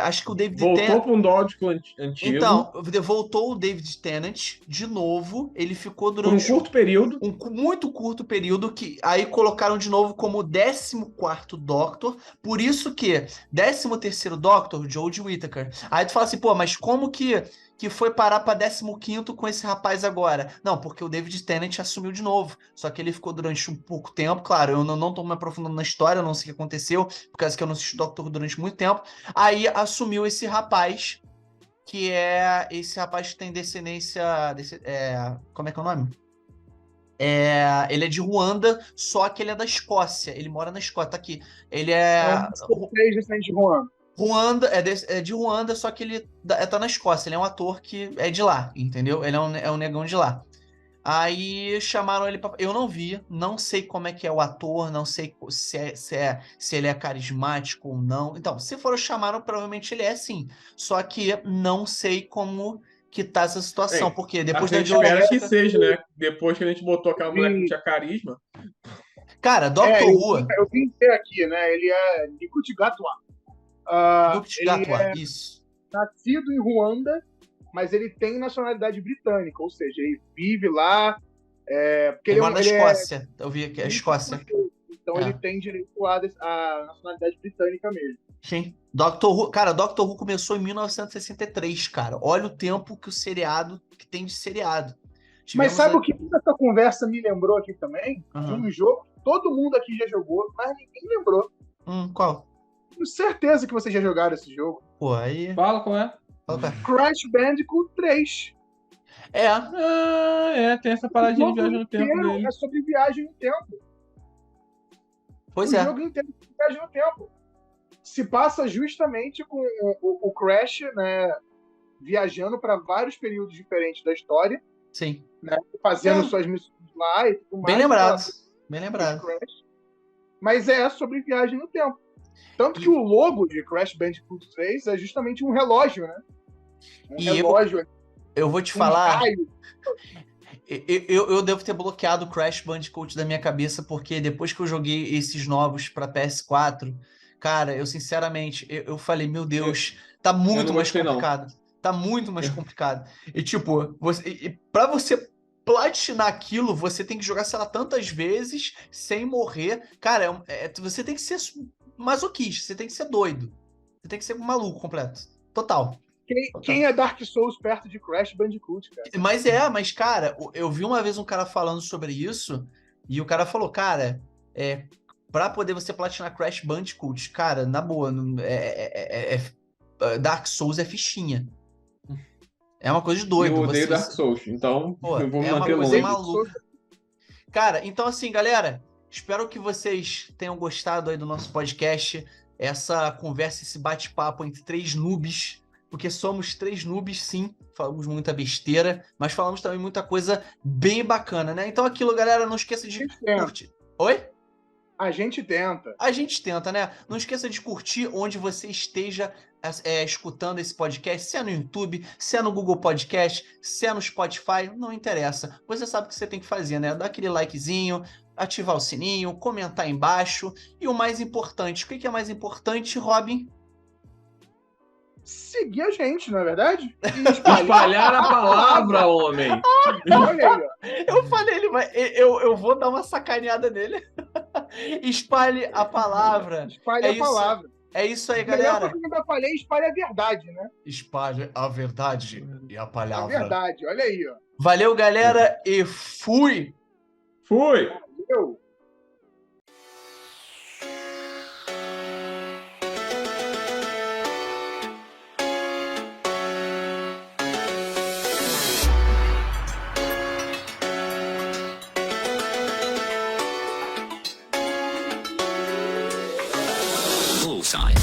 acho que o David Tennant... Voltou para um Dódico antigo. Então, voltou o David Tennant de novo, ele ficou por durante... um curto período. Um muito curto período, que aí colocaram de novo como 14º Doctor, por isso que 13º Doctor, Jodie Whittaker. Aí tu fala assim, pô, mas como que foi parar pra 15º com esse rapaz agora? Não, porque o David Tennant assumiu de novo, só que ele ficou durante um pouco tempo, claro, eu não tô me aprofundando na história, eu não sei o que aconteceu, por causa que eu não assisti Doctor durante muito tempo, aí assumiu esse rapaz, que é esse rapaz que tem descendência... como é que é o nome? Ele é de Ruanda, só que ele é da Escócia. Ele mora na Escócia, tá aqui. Ele três descendentes de Ruanda. Ruanda, é de Ruanda, só que ele tá na Escócia. Ele é um ator que é de lá, entendeu? Ele é um negão de lá. Aí chamaram ele pra... Eu não vi, não sei como é que é o ator, não sei se ele é carismático ou não. Então, se for chamaram, provavelmente ele é sim. Só que não sei como que tá essa situação, porque depois a gente espera que seja, né? Depois que a gente botou aquela mulher que tinha carisma. Cara, Doctor Who... Eu vim ver aqui, né? Ele é Nikuti Gatwa. Isso. Nascido em Ruanda, mas ele tem nacionalidade britânica, ou seja, ele vive lá. Porque ele mora na Escócia. Eu vi aqui, a Escócia. Então ele tem direito à nacionalidade britânica mesmo. Sim. Doctor Who começou em 1963, cara. Olha o tempo que o seriado que tem de seriado. Mas sabe o que essa conversa me lembrou aqui também? De um jogo que todo mundo aqui já jogou, mas ninguém lembrou. Qual? Tenho certeza que vocês já jogaram esse jogo. Pô, aí... Fala qual é. Crash Bandicoot 3. Tem essa paradinha de viagem no tempo dele. É sobre viagem no tempo. Pois o jogo inteiro é sobre viagem no tempo. Se passa justamente com o Crash, né, viajando para vários períodos diferentes da história. Sim. Né, fazendo suas missões lá e tudo mais. Bem lembrado. Mas é sobre viagem no tempo. Tanto que o logo de Crash Bandicoot 3 é justamente um relógio, né? Relógio. Eu vou te falar... Eu devo ter bloqueado o Crash Bandicoot da minha cabeça, porque depois que eu joguei esses novos para PS4, cara, eu sinceramente, eu falei, meu Deus, tá muito mais complicado. Tá muito mais complicado. E tipo, pra você platinar aquilo, você tem que jogar, sei lá, tantas vezes sem morrer. Cara, você tem que ser masoquista, você tem que ser doido. Você tem que ser um maluco completo. Total. Quem é Dark Souls perto de Crash Bandicoot, cara? Mas, cara, eu vi uma vez um cara falando sobre isso, e o cara falou, cara, pra poder você platinar Crash Bandicoot, cara, na boa, Dark Souls é fichinha. É uma coisa de doido. Eu odeio Dark Souls, então Pô, eu vou me é uma manter coisa longe. maluca. Cara, então assim, galera, espero que vocês tenham gostado aí do nosso podcast, essa conversa, esse bate-papo entre 3 noobs, porque somos 3 noobs, sim, falamos muita besteira, mas falamos também muita coisa bem bacana, né? Então aquilo, galera, não esqueça de curtir. Oi? A gente tenta. A gente tenta, né? Não esqueça de curtir onde você esteja escutando esse podcast, se é no YouTube, se é no Google Podcast, se é no Spotify, não interessa. Você sabe o que você tem que fazer, né? Dar aquele likezinho, ativar o sininho, comentar aí embaixo. E o mais importante, o que é mais importante, Robin? Seguir a gente, não é verdade? E Espalhar a palavra, homem. Olha aí, ó. Eu falei, eu vou dar uma sacaneada nele. Espalhe a palavra. Espalhe a palavra. É isso aí, Melhor galera. coisa que eu ainda falei, espalhe a verdade, né? Espalhe a verdade e a A palavra. verdade, olha aí, ó. Valeu, galera, e fui! Fui! Eu. Bullseye.